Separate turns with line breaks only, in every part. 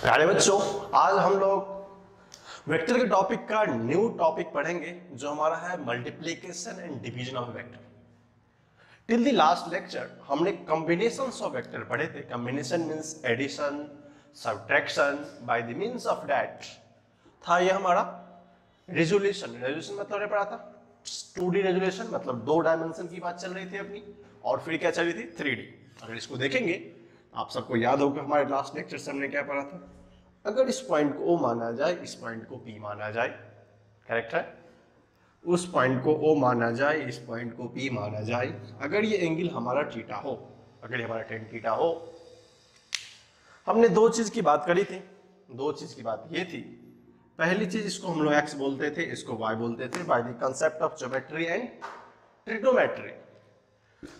प्यारे बच्चों, आज हम लोग वेक्टर के टॉपिक का न्यू टॉपिक पढ़ेंगे जो हमारा है multiplication and division of vector. Till the last lecture हमने कॉम्बिनेशंस ऑफ वेक्टर पढ़े थे। Combination means addition, subtraction, by the means of that था ये हमारा रेजोल्यूशन। रेजोल्यूशन मतलब हमने पढ़ा था 2D रेजोल्यूशन, मतलब 2 डायमेंशन की बात चल रही थी अपनी, और फिर क्या चल रही थी 3D। अगर इसको देखेंगे आप सबको याद होगा हमारे लास्ट लेक्चर से हमने क्या पढ़ा था। अगर इस पॉइंट को O माना जाए, इस पॉइंट को P माना जाए, करेक्ट है, उस पॉइंट को O माना जाए, इस पॉइंट को P माना जाए, अगर ये एंगल हमारा थीटा हो, अगर ये हमारा tan थीटा हो, हमने दो चीज की बात करी थी। दो चीज की बात ये थी, पहली चीज इसको हम लोग x बोलते थे, इसको y बोलते थे, by the concept of geometry and trigonometry.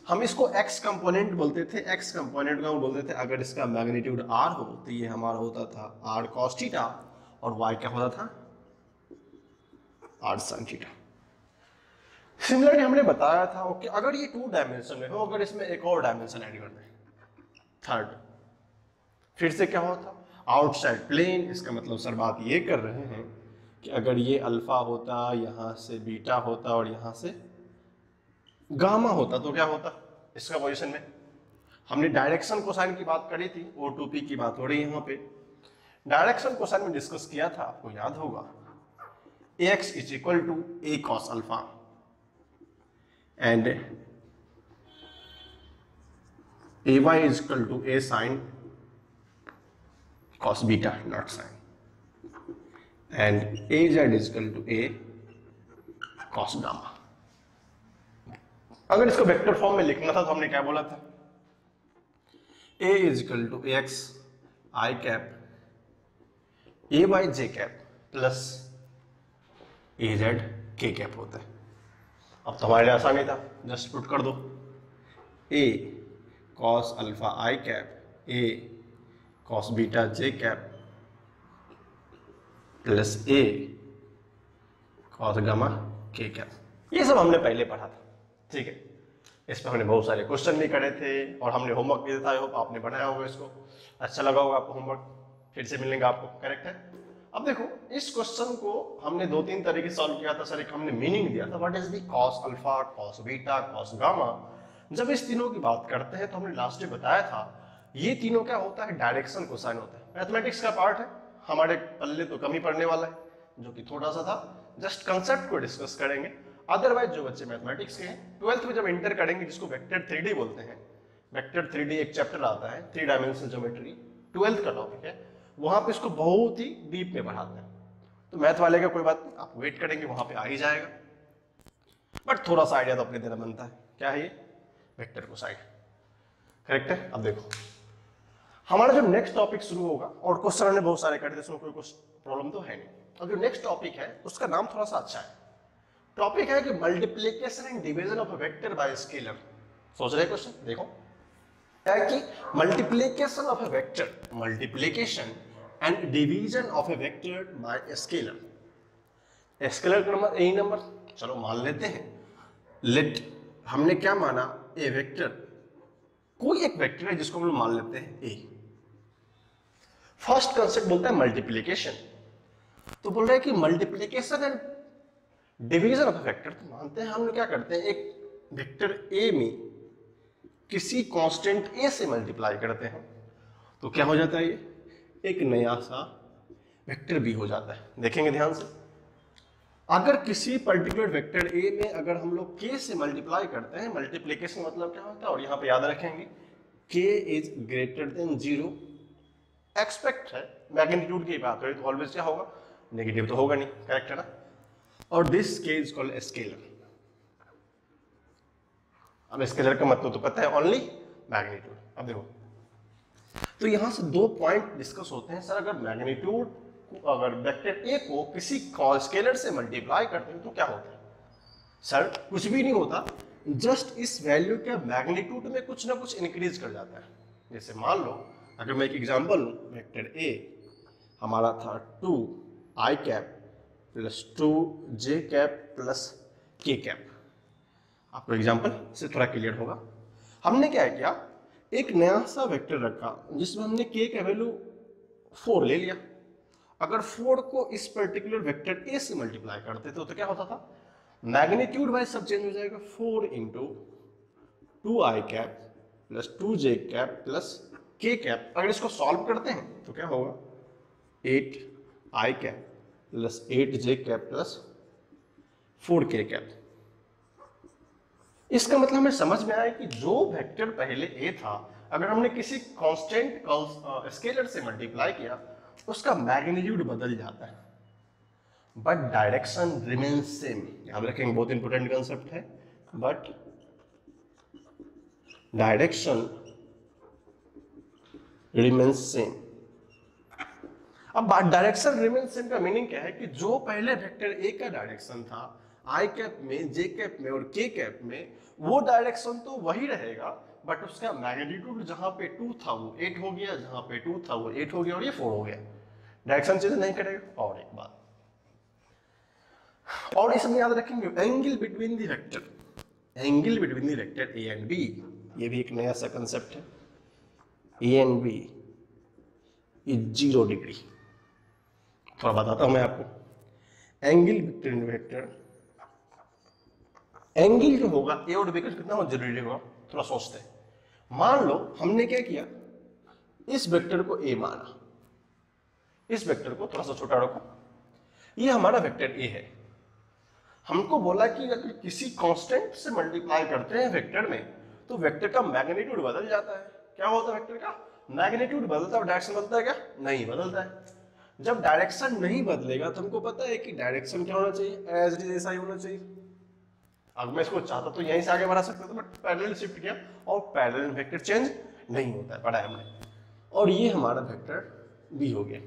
हम इसको x कंपोनेंट बोलते थे, x कंपोनेंट को हम बोलते थे अगर इसका मैग्नीट्यूड r हो तो ये हमारा होता था r cos थीटा, और y क्या होता था r sin थीटा। सिमिलरली हमने बताया था ओके, अगर ये 2 डायमेंशन में हो, अगर इसमें एक और डायमेंशन ऐड कर दें, थर्ड, फिर से क्या होता आउटसाइड प्लेन। इसका मतलब सर बात ये कर रहे हैं कि अगर ये अल्फा होता, यहां से बीटा होता और यहां से गामा होता तो क्या होता इसका पोजीशन में। हमने डायरेक्शन कोसाइन की बात करी थी, O2P की बात हो रही है यहाँ पे। डायरेक्शन कोसाइन में डिस्कस किया था, आपको याद होगा, Ax is equal to A cos alpha and Ay is equal to A sin cos beta not sine, and Az is equal to A cos gamma. अगर इसको वेक्टर फॉर्म में लिखना था तो हमने क्या बोला था, A is equal to Ax I cap A by J cap plus AZ K cap होता है। अब तो हमारे लिए आसानी था, जस्ट पुट कर दो A cos alpha I cap A cos beta J cap plus A cos gamma K cap. ये सब हमने पहले पढ़ा था, ठीक है। इस पर हमने बहुत सारे क्वेश्चन भी करे थे और हमने होमवर्क भी दिया था। होप आपने बनाया होगा, इसको अच्छा लगा होगा आपको होमवर्क, फिर से मिलेंगे आपको, करेक्ट है। अब देखो, इस क्वेश्चन को हमने 2-3 तरीके सॉल्व किया था। सर एक हमने मीनिंग दिया था, what is the cos alpha, cos beta, cos gamma. जब इस तीनों की बात करते हैं तो हमने लास्ट में बताया था ये तीनों क्या होता है, डायरेक्शन कोसाइन होता है। मैथमेटिक्स का पार्ट है, हमारे पल्ले तो कम ही पढ़ने वाला है, जो कि थोड़ा सा था, जस्ट कंसेप्ट को डिस्कस करेंगे। अदरवाइज जो बच्चे मैथमेटिक्स के हैं 12th में जब इंटर करेंगे, जिसको वेक्टर 3D बोलते हैं, वेक्टर 3D एक चैप्टर आता है, 3 डायमेंशनल ज्योमेट्री, 12th का टॉपिक है, वहां पे इसको बहुत ही डीप में पढ़ाते हैं। तो मैथ वाले का कोई बात नहीं, आप वेट करेंगे, वहां पे आ ही जाएगा। बट थोड़ा सा आइडिया तो अपने देना बनता है। क्या है ये, वेक्टर कोसाइन, करेक्ट है। अब देखो हमारा जो नेक्स्ट टॉपिक शुरू होगा, और क्वेश्चन हमने बहुत सारे कर दिए, कोई प्रॉब्लम तो है नहीं। अब जो नेक्स्ट टॉपिक है उसका नाम थोड़ा सा अच्छा है। टॉपिक है कि multiplication and division of a vector by scalar. सोच रहे क्वेश्चन, देखो क्या है कि multiplication of a vector, multiplication and division of a vector by scalar. Scalar का नंबर ए नंबर, चलो मान लेते हैं। लेट, हमने क्या माना, ए वेक्टर, कोई एक वेक्टर है जिसको हम लोग मान लेते हैं ए। फर्स्ट कंसेप्ट बोलता है मल्टीप्लिकेशन, तो बोल रहे हैं कि multiplication and division of vector, तो मानते हैं हम लोग क्या करते हैं, एक वेक्टर ए में किसी कांस्टेंट ए से मल्टीप्लाई करते हैं तो क्या हो जाता है, ये एक नया सा वेक्टर बी हो जाता है। देखेंगे ध्यान से, अगर किसी पर्टिकुलर वेक्टर ए में अगर हम लोग के से मल्टीप्लाई करते हैं, मल्टीप्लिकेशन मतलब क्या होता है, और यहां पे याद रखेंगे के इज ग्रेटर देन 0, एक्सपेक्ट है मैग्नीट्यूड की बात करें तो ऑलवेज क्या होगा, नेगेटिव तो होगा नहीं, करेक्ट है ना। और दिस के इज कॉल्ड स्केलर। अब स्केलर का मतलब तो पता है, ओनली मैग्नीट्यूड। अब देखो, तो यहां से 2 पॉइंट डिस्कस होते हैं। सर अगर मैग्नीट्यूड, अगर वेक्टर ए को किसी स्केलर से मल्टीप्लाई करते हैं तो क्या होता है। सर कुछ भी नहीं होता, जस्ट इस वैल्यू के मैग्नीट्यूड में कुछ ना कुछ इंक्रीज कर जाता है। जैसे मान लो, अगर मैं एक एग्जांपल लूं, वेक्टर ए हमारा था 2 आई कैप प्लस 2 जे कैप प्लस के कैप। आपको एग्जांपल से थोड़ा क्लियर होगा। हमने क्या किया, एक नया सा वेक्टर रखा जिसमें हमने के का वैल्यू 4 ले लिया। अगर 4 को इस पर्टिकुलर वेक्टर ए से मल्टीप्लाई करते तो क्या होता था, मैग्नीट्यूड वाइज सब चेंज हो जाएगा। 4 into 2i cap plus 2j cap plus k cap. अगर इसको सॉल्व करते हैं तो क्या होगा, 8i cap plus 8j cap plus 4k cap. इसका मतलब हमें समझ में आया कि जो वेक्टर पहले a था, अगर हमने किसी कांस्टेंट स्केलर से मल्टीप्लाई किया उसका मैग्नीट्यूड बदल जाता है बट डायरेक्शन रिमेन्स सेम। याद रखेंगे, बहुत इंपॉर्टेंट कंसेप्ट है, बट डायरेक्शन रिमेन्स सेम। अब डायरेक्शन रिमेन्स सेम का मीनिंग क्या है कि जो पहले वेक्टर ए का डायरेक्शन था आई कैप में, जे कैप में और के कैप में, वो डायरेक्शन तो वही रहेगा बट उसका मैग्नीट्यूड जहां पे 2 था वो 8 हो गया, जहां पे 2 था वो 8 हो गया और ये 4 हो गया। डायरेक्शन चेंज नहीं करेगा। और एक बात और इसमें याद रखेंगे, angle between the vector, angle between the vector A and B, ये भी एक नया सा कंसेप्ट है। A and B is 0 degree. थोड़ा बताता हूं मैं आपको। एंगल बिटवीन वेक्टर, एंगल जो होगा ए और बी का कितना हो, 0 डिग्री होगा। थोड़ा सोचते हैं, मान लो हमने क्या किया, इस वेक्टर को ए माना, इस वेक्टर को थोड़ा सा छोटा रखो, ये हमारा वेक्टर ए है। हमको बोला कि अगर किसी कांस्टेंट से मल्टीप्लाई करते हैं वेक्टर में तो वेक्टर का मैग्नीट्यूड बदल जाता है। क्या होता है, वेक्टर का मैग्नीट्यूड बदलता है और डायरेक्शन बदलता है क्या, नहीं बदलता है। जब डायरेक्शन नहीं बदलेगा तो हमको पता है कि डायरेक्शन क्या होना चाहिए, एज इट इज ऐसा ही होना चाहिए। अगर मैं इसको चाहता तो यहीं से आगे बढ़ा सकता था बट पैरेलल शिफ्ट किया और पैरेलल वेक्टर चेंज नहीं होता है, पढ़ा है हमने। और ये हमारा वेक्टर बी हो गया।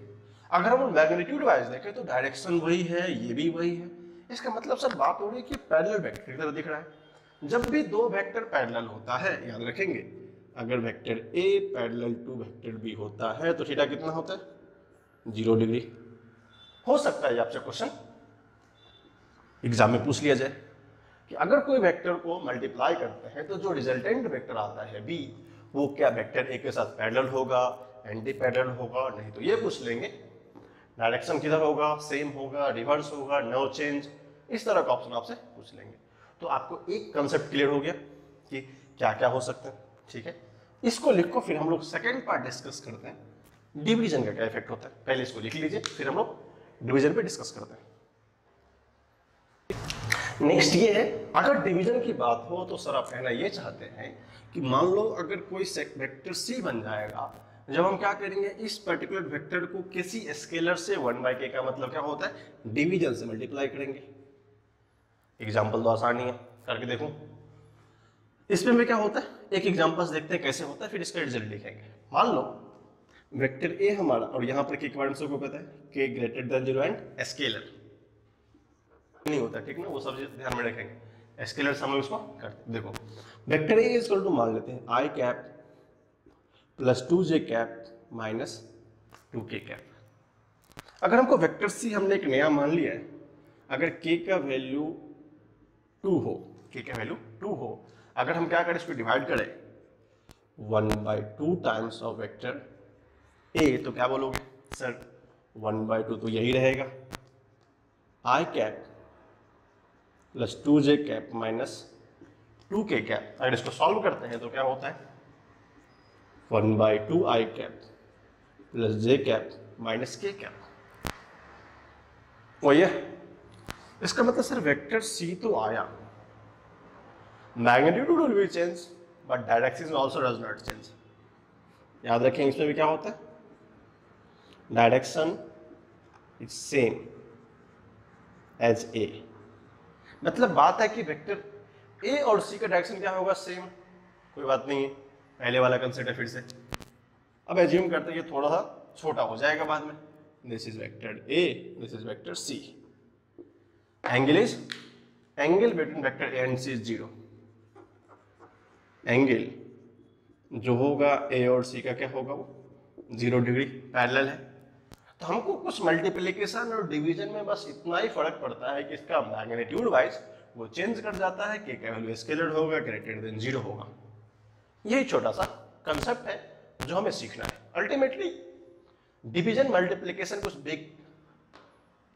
अगर हम मैग्नीट्यूड वाइज देखें तो डायरेक्शन वही है, ये भी वही है। इसका मतलब सर बात हो रही है कि पैरेलल वेक्टर की तरह दिख रहा है। जब भी दो वेक्टर पैरेलल होता है, याद रखेंगे, अगर vector A parallel to vector B होता है तो थीटा कितना होता है, 0 डिग्री। हो सकता है आपसे क्वेश्चन एग्जाम में पूछ लिया जाए कि अगर कोई वेक्टर को मल्टीप्लाई करते हैं तो जो रिजल्टेंट वेक्टर आता है बी, वो क्या वेक्टर ए के साथ पैरेलल होगा, एंटी पैरेलल होगा, नहीं तो ये पूछ लेंगे डायरेक्शन किधर होगा, सेम होगा, रिवर्स होगा, नो चेंज, इस तरह का ऑप्शन आपसे पूछ लेंगे। तो आपको एक कंसेप्ट क्लियर हो गया कि क्या क्या हो सकता है। ठीक है, इसको लिखो, फिर हम लोग सेकेंड पार्ट डिस्कस करते हैं, डिवीजन का क्या इफेक्ट होता है। पहले इसको लिख लीजिए, फिर हम लोग डिवीजन पे डिस्कस करते हैं। नेक्स्ट ये है, अगर डिवीजन की बात हो तो सर आप कहना ये चाहते हैं कि मान लो अगर कोई वेक्टर सी बन जाएगा, जब हम क्या करेंगे, इस पर्टिकुलर वेक्टर को किसी स्केलर से 1/k का मतलब क्या होता है, डिवीजन से मल्टीप्लाई करेंगे। एग्जाम्पल तो आसानी है, करके देखो। इसमें में क्या होता है, एक एग्जाम्पल देखते हैं कैसे होता है, फिर इसका रिजल्ट लिखेंगे। मान लो वेक्टर ए हमारा, और यहाँ पर के बारे में सबको पता है, के ग्रेटर देन 0 एंड स्केलर नहीं होता, ठीक ना, वो सब ध्यान में रखेंगे। स्केलर हम लोग इसको करते, देखो vector A is equal to, मान लेते हैं I cap plus 2j cap minus 2k cap. अगर हमको वेक्टर सी हमने एक नया मान लिया है, अगर k का वैल्यू 2 हो, k का वैल्यू 2 हो, अगर हम क्या करें, इसको डिवाइड करें 1/2 टाइम्स ऑफ वेक्टर ए, तो क्या बोलोगे सर, 1/2 तो यही रहेगा, I cap plus 2j cap minus 2k cap. अगर इसको सॉल्व करते हैं तो क्या होता है, 1/2 I cap plus j cap minus k cap. वही है, इसका मतलब सर वेक्टर c तो आया, magnitude will be change but direction also does not change. याद रखें, इसमें भी क्या होता है, direction is same as A. मतलब बात है कि वेक्टर ए और सी का डायरेक्शन क्या होगा, सेम, कोई बात नहीं है, पहले वाला कंसेप्ट है। फिर से अब एज्यूम करते हैं ये थोड़ा सा छोटा हो जाएगा बाद में, this is vector A, this is vector C, angle between vector A and C is 0। Angle जो होगा ए और सी का क्या होगा, वो 0 डिग्री, पैरेलल है। तो हमको कुछ मल्टीप्लिकेशन और डिवीजन में बस इतना ही फर्क पड़ता है कि इसका मैग्नीट्यूड वाइज वो चेंज कर जाता है, कि क्या वैल्यू स्केलर होगा, ग्रेटर देन 0 होगा। यही छोटा सा कंसेप्ट है जो हमें सीखना है। अल्टीमेटली डिवीजन मल्टीप्लिकेशन कुछ बिग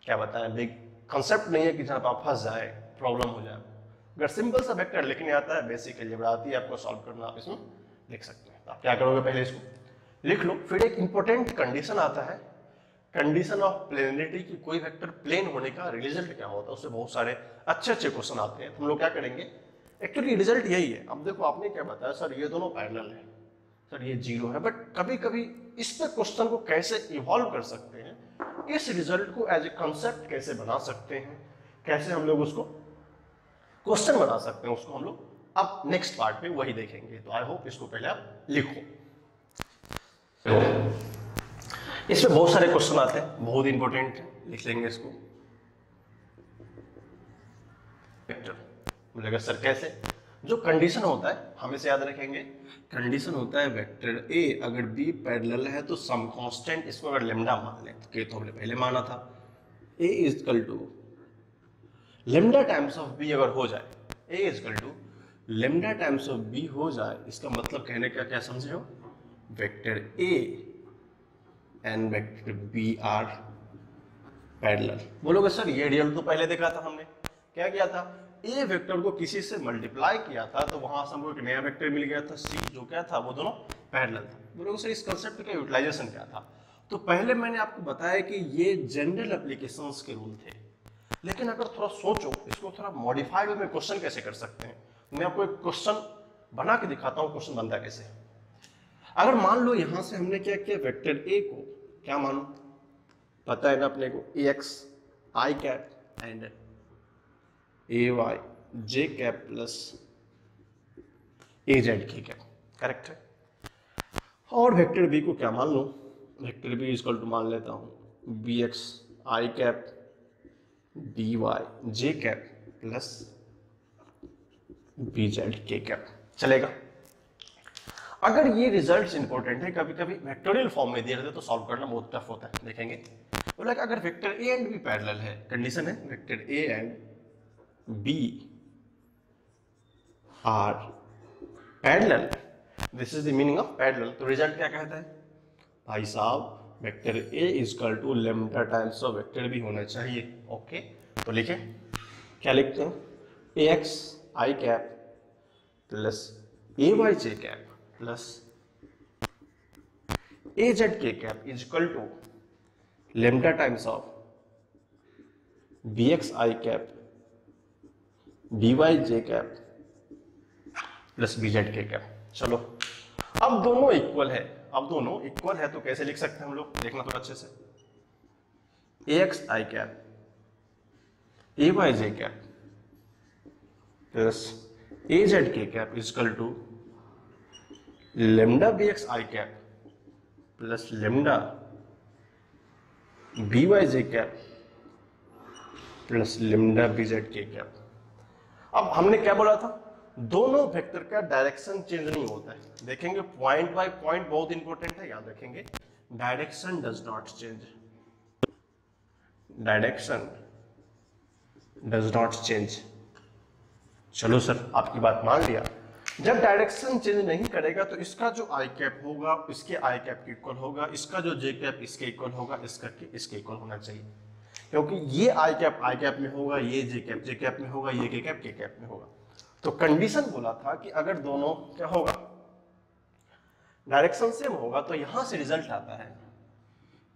क्या बताएं, बिग कंसेप्ट नहीं है कि जहां पर आप फंस जाए, प्रॉब्लम हो जाए। अगर सिंपल सा वेक्टर लिखने आता है, बेसिक अलजेब्रा आती है आपको सॉल्व करना, आप इसमें लिख सकते हैं। तो आप क्या करोगे, पहले इसको लिख लो, फिर एक इंपॉर्टेंट कंडीशन आता है, कंडीशन ऑफ प्लेनिटी की कोई वेक्टर प्लेन होने का रिजल्ट क्या होता है, उससे बहुत सारे अच्छे अच्छे क्वेश्चन आते हैं। हम लोग क्या करेंगे, एक्चुअली रिजल्ट यही है। अब देखो आपने क्या बताया, सर ये दोनों पैरेलल है, सर ये जीरो है, बट कभी कभी इस पे क्वेश्चन को कैसे इवॉल्व कर सकते हैं, इस रिजल्ट को एज ए कंसेप्ट कैसे बना सकते हैं, कैसे हम लोग उसको क्वेश्चन बना सकते हैं, उसको हम लोग अब नेक्स्ट पार्ट में वही देखेंगे। तो आई होप इसको पहले आप लिखो। इसमें बहुत सारे क्वेश्चन आते हैं, बहुत इंपॉर्टेंट है, लिख लेंगे इसको। वेक्टर बोलेगा सर कैसे, जो कंडीशन होता है हमेशा याद रखेंगे, कंडीशन होता है वेक्टर ए अगर बी पैरेलल है तो सम कांस्टेंट, इसको अगर लेमडा मान लें, तो तो हमने पहले माना था, A is equal to lambda times of B अगर हो जाए, A is equal to lambda times of B हो जाए, इसका मतलब कहने का क्या समझे हो, vector A and vector B are parallel. बोलोगे सर ये रिजल्ट तो पहले देखा था हमने, क्या किया था, ए वेक्टर को किसी से मल्टीप्लाई किया था तो वहां से हमको एक नया वेक्टर मिल गया था सी, जो क्या था, वो दोनों पैरेलल था। बोलोगे सर इस कंसेप्ट का यूटिलाइजेशन क्या था, तो पहले मैंने आपको बताया कि ये जनरल एप्लीकेशंस के रूल थे, लेकिन अगर थोड़ा सोचो, इसको थोड़ा मॉडिफाइड में क्वेश्चन कैसे कर सकते हैं। मैं आपको एक क्वेश्चन बना के दिखाता हूँ, क्वेश्चन बनता कैसे। अगर मान लो यहां से हमने क्या किया, वेक्टर ए को क्या मानो, पता है ना अपने को, A X I cap and A Y J cap plus A Z K cap, correct है। और वेक्टर बी को क्या मान लो, वेक्टर बी इक्वल टू मान लेता हूं B X I cap B Y J cap plus B Z K cap, चलेगा। अगर ये रिजल्ट्स इंपॉर्टेंट है, कभी कभी वेक्टोरियल फॉर्म में दिए रहते तो सॉल्व करना बहुत टफ होता है, देखेंगे। तो लाइक अगर vector A and B parallel है, कंडीशन है vector A and B are parallel, this is the meaning of parallel, तो रिजल्ट क्या कहता है भाई साहब, vector A is equal to lambda times of vector B होना चाहिए। ओके, तो लिखें, क्या लिखते हैं, A X I cap plus A Y J cap plus A Z K cap is equal to lambda times of B X I cap B Y J cap plus B Z K cap. चलो अब दोनों equal है, अब दोनों equal है तो कैसे लिख सकते हैं हम लोग, देखना थोड़ा अच्छे से, A X I cap A Y J cap plus A Z K cap is equal to lambda B X I cap plus lambda B Y J cap plus lambda B Z K cap. अब हमने क्या बोला था, दोनों vector का direction change नहीं होता है, देखेंगे पॉइंट बाय पॉइंट बहुत इंपॉर्टेंट है, याद रखेंगे, direction does not change, direction does not change. चलो सर आपकी बात मान लिया, जब डायरेक्शन चेंज नहीं करेगा तो इसका जो आई कैप होगा इसके आई कैप के इक्वल होगा, इसका जो जे कैप इसके इक्वल होगा, इसका इसके इक्वल होना चाहिए, क्योंकि ये आई कैप में होगा, ये जे कैप में होगा, ये के कैप में होगा। तो कंडीशन बोला था कि अगर दोनों क्या होगा, डायरेक्शन सेम होगा, तो यहां से रिजल्ट आता है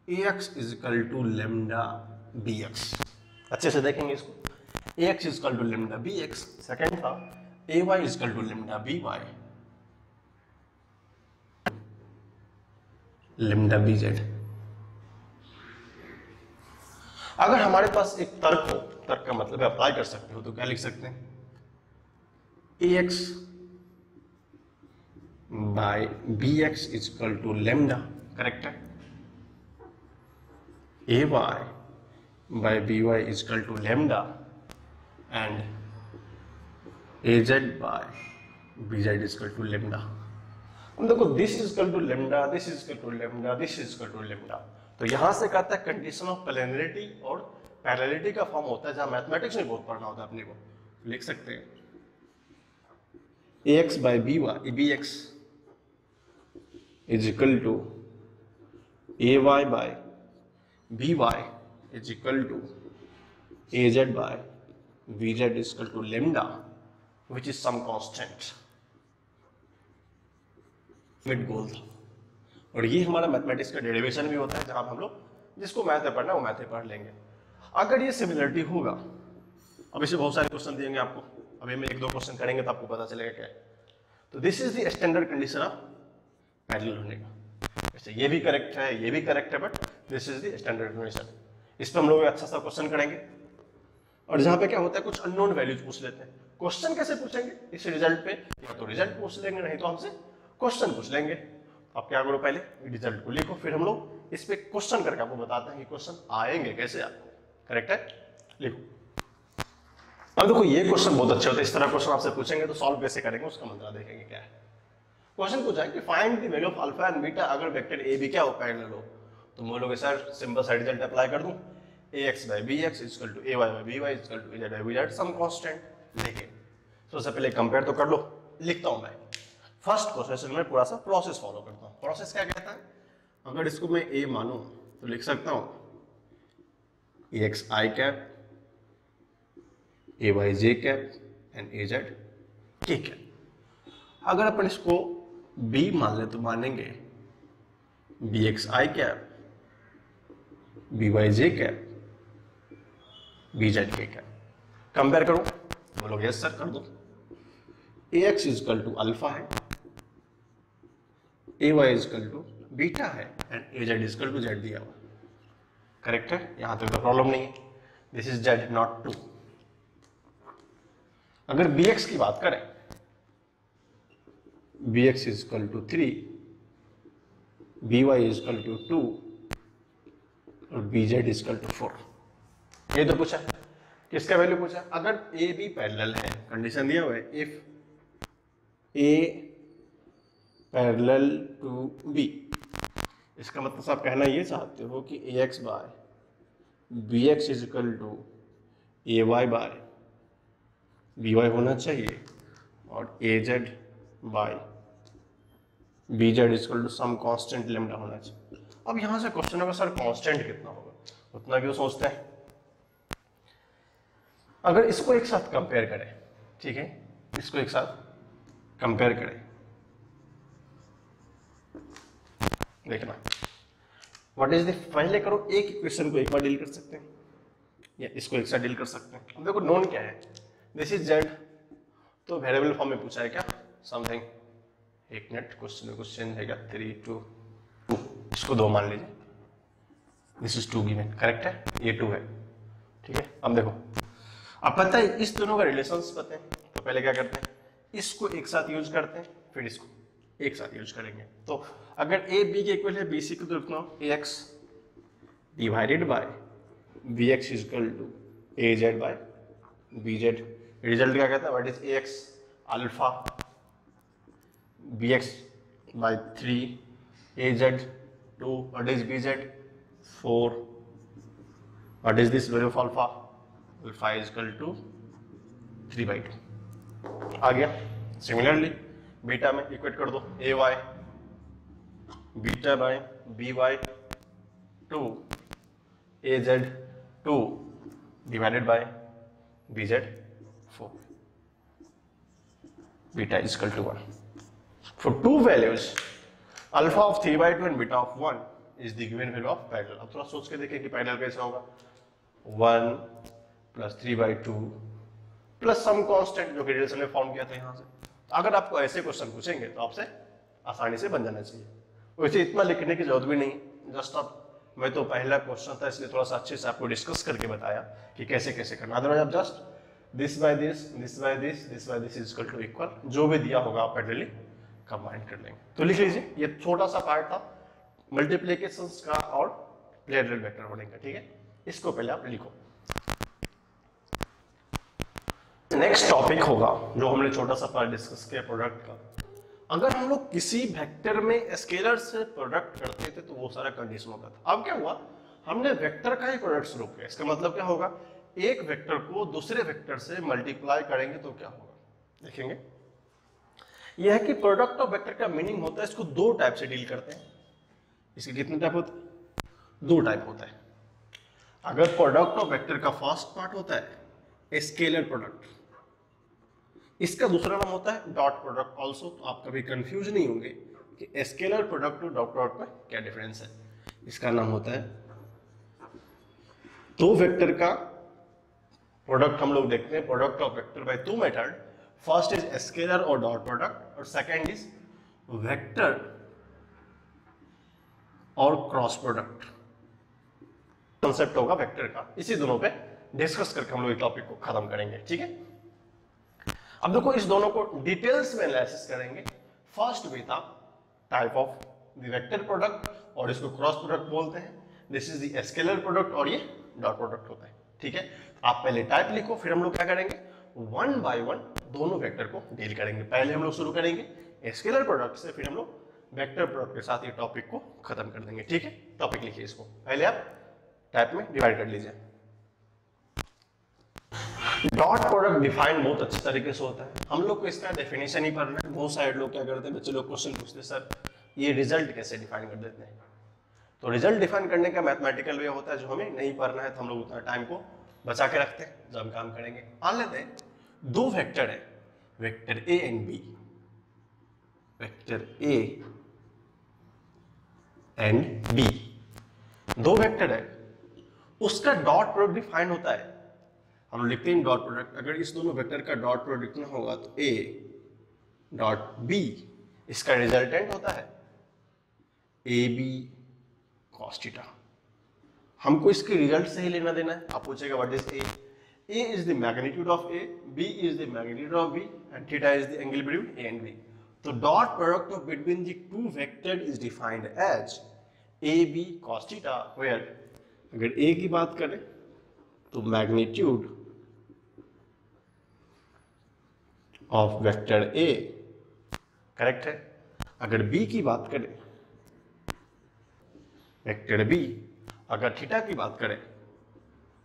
A X is equal to lambda B X. अच्छे से देखेंगे इसको, A X is equal to lambda B X, second था A Y is equal to lambda B Y lambda B Z. अगर हमारे पास एक तर्क हो, तर्क का मतलब अप्लाई कर सकते हो, तो क्या लिख सकते हैं, A X by B X is equal to lambda, correct है, A Y by B Y is equal to lambda and A Z by B Z is equal to lambda. हम देखो this is equal to lambda, this is equal to lambda, this is equal to lambda, तो यहां से कहता है condition of planarity और पैरेललिटी का form होता है, जहां मैथमेटिक्स में बहुत पढ़ना होता है अपने को, लिख सकते हैं A X by B Y B X is equal to A Y by B Y is equal to A Z by V Z is equal to lambda which is some constant. Mid goal था। और ये हमारा mathematics का derivation भी होता है, जहां हम लोग जिसको मैथ में पढ़ना है वो मैथ में पढ़ लेंगे। अगर ये सिमिलरिटी होगा, अब इसे बहुत सारे क्वेश्चन देंगे आपको, अभी हम एक दो क्वेश्चन करेंगे तो आपको पता चलेगा क्या है। तो this is the standard condition of parallel होने का। वैसे ये भी करेक्ट है, ये भी करेक्ट है, but this is the standard condition. इस पर हम लोग अच्छा सा क्वेश्चन करेंगे। और जहां पे क्या होता है, कुछ अननोन वैल्यूज पूछ लेते हैं। क्वेश्चन कैसे पूछेंगे इस रिजल्ट पे, या तो रिजल्ट पूछ लेंगे, नहीं तो हमसे क्वेश्चन पूछ लेंगे। आप क्या करो, पहले रिजल्ट को लिखो, फिर हम लोग इस पे क्वेश्चन करके आपको बताते हैं कि क्वेश्चन आएंगे कैसे आपको। करेक्ट है, लिखो। अब देखो ये क्वेश्चन बहुत अच्छे होते हैं। इस तरह क्वेश्चन आपसे पूछेंगे तो सॉल्व कैसे करेंगे उसका मंत्र देखेंगे क्या है। क्वेश्चन पूछा है कि find the value of alpha and beta अगर वेक्टर ए बी क्या हो, पैरेलल हो। तो बोलोगे सर सिंपल सा रिजल्ट अप्लाई कर दूं, ax by bx is equal to ay by by is equal to az by bz some constant. देखिए सबसे पहले कंपेयर तो कर लो, लिखता हूं मैं फर्स्ट क्वेश्चन में पूरा सा प्रोसेस फॉलो करता हूं। प्रोसेस क्या कहता है, अगर इसको मैं a मानूं तो लिख सकता हूं ax I cap ay j cap and az k cap. अगर अपन इसको b मान ले तो मानेंगे bx I cap by j cap bz k cap. Compare करो, बोलोगे यस सर कर दो। ax is equal to alpha है, ay is equal to beta है and az is equal to z दिया हुआ। करेक्ट है, यहां तक तो प्रॉब्लम नहीं है। This is z not 2। अगर bx की बात करें, bx is equal to 3, by is equal to 2 और bz इज इक्वल टू 4। ये तो पूछा, किसका वैल्यू पूछा, अगर ए बी पैरेलल है, कंडीशन दिया हुआ है if A parallel to B. इसका मतलब आप कहना ये चाहते हो कि A X by B X is equal to A Y by B Y होना चाहिए और A Z by B Z is equal to some constant lambda होना चाहिए। अब यहां से क्वेश्चन होगा सर कांस्टेंट कितना होगा, उतना क्यों सोचते हैं। अगर इसको एक साथ कंपेयर करें, ठीक है, इसको एक साथ कंपेयर करें, देखना व्हाट इज द, पहले करो एक इक्वेशन को एक बार डील कर सकते हैं या इसको एक साथ डील कर सकते हैं। अब देखो नोन क्या है, दिस इज जेड, तो वेरिएबल फॉर्म में पूछा है क्या समथिंग, एक मिनट क्वेश्चन में कुछ चेंज है क्या, 3 2 2, इसको 2 मान लीजिए, दिस इज 2 गिवन। करेक्ट है, ये 2 है, ठीक है। अब देखो अब पता है इस दोनों का रिलेशंस पता है, तो पहले क्या करते हैं, इसको एक साथ यूज करते हैं, फिर इसको एक साथ यूज करेंगे। तो अगर ए बी के इक्वल है, बी सी को तो लिखना A X divided by B X is equal to A Z by B Z. Result क्या कहता है, what is A X alpha B X by 3 A Z 2, what is B Z 4, what is this value of alpha, alpha is equal to 3/2 आ गया। Similarly beta में equate कर दो, A Y beta by B Y 2 A Z 2 divided by B Z 4, beta is equal to 1 for 2 values alpha of 3/2 and beta of 1 is the given value of parallel. अब थोड़ा सोच के देखें कि parallel कैसे होगा, 1 प्लस 3/2 प्लस सम कांस्टेंट जो कि रिलेशन में फॉर्म किया था यहां से। अगर आपको ऐसे क्वेश्चन पूछेंगे तो आपसे आसानी से बन जाना चाहिए, वैसे इतना लिखने की जरूरत भी नहीं, जस्ट अब मैं तो पहला क्वेश्चन था इसलिए थोड़ा सा अच्छे से आपको डिस्कस करके बताया कि कैसे कैसे करना। अदरवाइज आप just this by this this by this this by this is equal to equal, जो भी दिया होगा आप पैरेलली कंबाइन कर लेंगे। तो लिख लीजिए, ये छोटा सा पार्ट था मल्टीप्लिकेशंस का और पैरेलल वेक्टर होने का, ठीक है। इसको पहले आप लिखो। नेक्स्ट टॉपिक होगा जो हमने छोटा सा पार्ट डिस्कस किया प्रोडक्ट का। अगर हम लोग किसी वेक्टर में स्केलर से प्रोडक्ट करते थे तो वो सारा कंडीशन होता था। अब क्या हुआ, हमने वेक्टर का ही प्रोडक्ट शुरू किया। इसका मतलब क्या होगा, एक वेक्टर को दूसरे वेक्टर से मल्टीप्लाई करेंगे तो क्या होगा, देखेंगे। यह है कि प्रोडक्ट ऑफ वेक्टर का मीनिंग होता है, इसको 2 टाइप से डील करते हैं। इसके कितने टाइप होते हैं, दो टाइप होता है। अगर प्रोडक्ट ऑफ वेक्टर का फर्स्ट पार्ट होता है स्केलर प्रोडक्ट, इसका दूसरा नाम होता है डॉट प्रोडक्ट ऑल्सो। तो आप कभी कंफ्यूज नहीं होंगे कि स्केलर प्रोडक्ट और डॉट प्रोडक्ट में क्या डिफरेंस है। इसका नाम होता है, दो वेक्टर का प्रोडक्ट हम लोग देखते हैं, product of vector by two method. First is scalar और डॉट प्रोडक्ट, और सेकेंड इज वेक्टर और क्रॉस प्रोडक्ट। कॉन्सेप्ट होगा वेक्टर का, इसी दोनों पे डिस्कस करके हम लोग इस टॉपिक को खत्म करेंगे, ठीक है। अब देखो इस दोनों को डिटेल्स में एनालिसिस करेंगे। फर्स्ट भी था type of the vector product, और इसको क्रॉस प्रोडक्ट बोलते हैं। This is the scalar product और ये डॉट प्रोडक्ट होता है, ठीक है। आप पहले टाइप लिखो, फिर हम लोग क्या करेंगे, वन बाय वन दोनों वेक्टर को डील करेंगे। पहले हम लोग शुरू करेंगे स्केलर प्रोडक्ट से, फिर हम लोग वेक्टर प्रोडक्ट के साथ ये टॉपिक को खत्म कर देंगे, ठीक है। टॉपिक लिखिए इसको, पहले आप टाइप में डिवाइड कर लीजिए। डॉट प्रोडक्ट डिफाइन बहुत अच्छे तरीके से होता है, हम लोग को इसका डेफिनेशन ही पढ़ना है। बहुत सारे लोग क्या करते हैं, बच्चे लोग क्वेश्चन पूछते हैं, सर ये रिजल्ट कैसे डिफाइन कर देते हैं। तो रिजल्ट डिफाइन करने का मैथमेटिकल वे होता है, जो हमें नहीं पढ़ना है तो हम लोग उतना टाइम को बचा के रखते हैं जब हम काम करेंगे। मान लेते हैं दो वेक्टर है, vector A and B, vector A and B, दो वेक्टर है, उसका डॉट प्रोडक्ट डिफाइन होता है। हम लिखते हैं डॉट प्रोडक्ट, अगर इस दोनों वेक्टर का डॉट प्रोडक्ट ना होगा तो ए डॉट बी, इसका रिजल्टेंट होता है ए बी कॉस थीटा। हमको इसके रिजल्ट से ही लेना देना है। आप पूछेगा what is A is the magnitude of A, B is the magnitude of B, and theta is the angle between A and B. तो dot product of between the two vector is defined as A B cos theta, where अगर A की बात करें तो magnitude of vector A, correct है। अगर B की बात करें वेक्टर बी, अगर थीटा की बात करें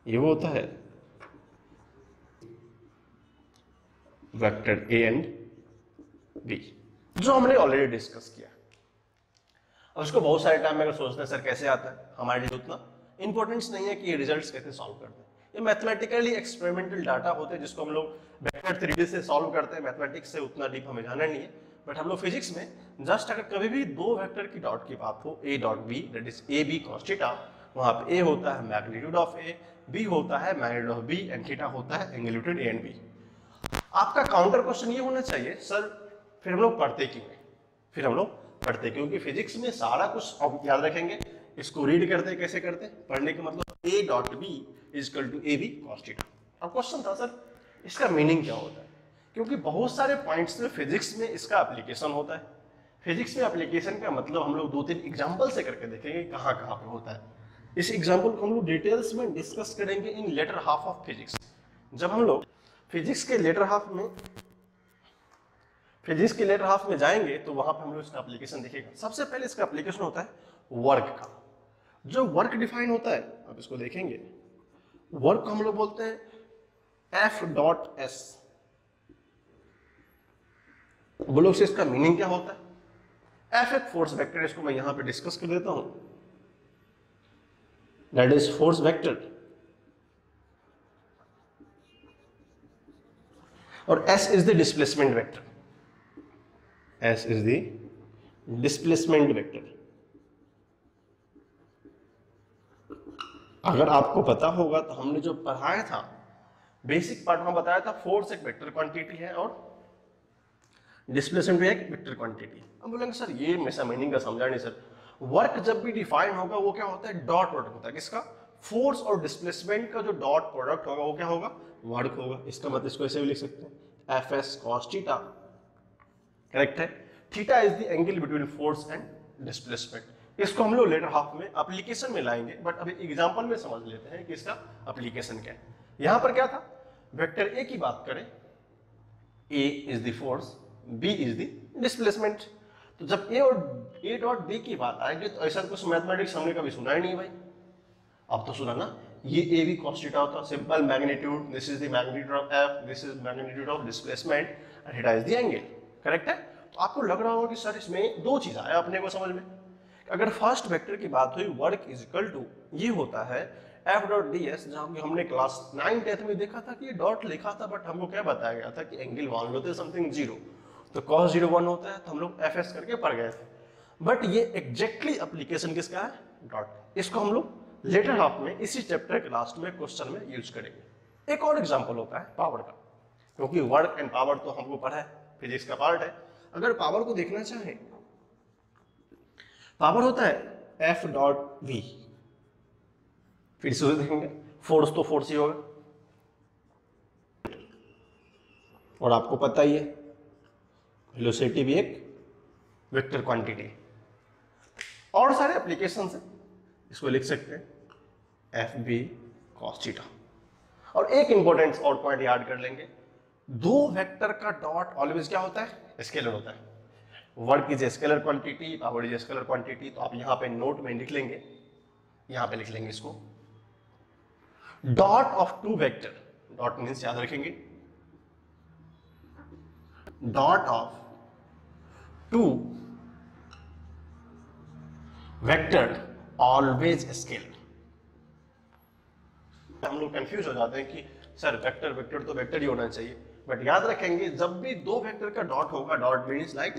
ये वो होता है वेक्टर ए एंड बी, जो हमने ऑलरेडी डिस्कस किया। अब उसको बहुत सारे टाइम में अगर सोचते हैं सर कैसे आता है, हमारे लिए उतना इंपॉर्टेंस नहीं है कि ये रिजल्ट्स कैसे सॉल्व करते हैं। ये मैथमेटिकली एक्सपेरिमेंटल डाटा होते हैं जिसको हम लोग वेक्टर थ्योरी से सॉल्व करते हैं। मैथमेटिक्स से उतना डीप हमें जाना नहीं है, बट हम लोग फिजिक्स में जस्ट अगर कभी भी दो वेक्टर की डॉट की बात हो, A dot B, that is A B cos theta, वहां पे ए होता है मैग्नीट्यूड ऑफ ए, बी होता है magnitude of B, and theta होता है angle between A and B. आपका काउंटर क्वेश्चन ये होना चाहिए, सर फिर हम लोग पढ़ते क्यों है, फिर हम लोग पढ़ते क्योंकि फिजिक्स में सारा कुछ अब याद रखेंगे। इसको रीड करते कैसे करते, पढ़ने का मतलब A dot B is equal to A B cos theta. अब क्वेश्चन था सर इसका मीनिंग क्या होता है, क्योंकि बहुत सारे पॉइंट्स में फिजिक्स में इसका एप्लीकेशन होता है। फिजिक्स में एप्लीकेशन का मतलब हम लोग दो तीन एग्जांपल से करके देखेंगे कहाँ कहाँ पे होता है। इस एग्जांपल को हम लोग डिटेल्स में डिस्कस करेंगे इन लेटर हाफ ऑफ फिजिक्स। जब हम लोग फिजिक्स के लेटर हाफ में जाएंगे तो वहां पे हम लोग इसका एप्लीकेशन देखेंगे। सबसे पहले इसका एप्लीकेशन होता है वर्क का। जो वर्क डिफाइन होता है, आप इसको देखेंगे, वर्क को हम लोग बोलते हैं एफ डॉट एस। बोलो से इसका मीनिंग क्या होता है। एफ एक फोर्स वेक्टर, इसको मैं यहां पे डिस्कस कर देता हूं, दैट इज फोर्स वेक्टर, और S is the displacement vector, S is the displacement vector. अगर आपको पता होगा तो हमने जो पढ़ाया था बेसिक पार्ट में बताया था, फोर्स एक वेक्टर क्वांटिटी है और डिस्प्लेसमेंट भी एक वेक्टर क्वांटिटी। हम बोलेंगे सर ये मेरा मीनिंग का समझा नहीं सर। वर्क जब भी डिफाइन होगा वो क्या होता है, डॉट प्रोडक्ट होता है। किसका, फोर्स और डिस्प्लेसमेंट का जो डॉट प्रोडक्ट होगा वो क्या होगा, वर्क होगा। इसका मतलब इसको ऐसे भी लिख सकते हैं F S cos theta, correct है। Theta is the angle between force and displacement. इसको हम लोग लेटर हाफ में एप्लीकेशन में लाएंगे, बट अभी एग्जांपल में समझ लेते हैं कि इसका एप्लीकेशन क्या है। यहां पर क्या था, वेक्टर ए की बात करें, A is the force, B is the displacement. तो जब ए और ए डॉट बी की बात आएगी तो ऐसा कुछ मैथमेटिक्स हमने कभी सुना ही नहीं भाई। अब तो सुना ना, ये ए बी कॉस थीटा होता, simple magnitude, this is the magnitude of F, this is magnitude of displacement, and theta is the angle, correct है। तो आपको लग रहा होगा कि सर इसमें दो चीज आया अपने को समझ में, अगर फर्स्ट वेक्टर की बात हुई वर्क इज इक्वल टू ये होता है एफ डॉट डी एस, जहां हमने क्लास 9th में देखा था कि ये डॉट लिखा था, बट हमको क्या बताया गया था कि एंगल मान लो थे समथिंग 0, तो cos 0 1 होता है, तो हम लोग एफ एस करके पढ़ गए थे। बट ये एग्जैक्टली एप्लीकेशन किसका है? डॉट। इसको हम लोग लेटर हाफ में इसी चैप्टर के लास्ट में क्वेश्चन में यूज करेंगे। एक और एग्जाम्पल होता है पावर का, क्योंकि वर्क एंड पावर तो हमको पढ़ा है, फिजिक्स का पार्ट है। अगर पावर को देखना चाहें, पावर होता है एफ डॉट वी, फिर से देखेंगे फोर्स तो फोर्स ही होगा, और आपको पता ही है वेलोसिटी भी एक वेक्टर क्वांटिटी। और सारे एप्लीकेशन है, इसको लिख सकते हैं एफ बी कॉस थीटा। और एक इंपॉर्टेंट और पॉइंट याद कर लेंगे, दो वेक्टर का डॉट ऑलवेज क्या होता है? स्केलर होता है। Work is a scalar quantity, power is a scalar quantity. तो आप यहां पे नोट में लिख लेंगे, यहां पे लिख लेंगे इसको, dot of two vector, dot means याद रखेंगे dot of two vector always scalar. हम लोग कंफ्यूज हो जाते हैं कि सर वेक्टर वेक्टर तो वेक्टर ही होना चाहिए, बट याद रखेंगे जब भी दो वेक्टर का डॉट होगा, डॉट मीन्स लाइक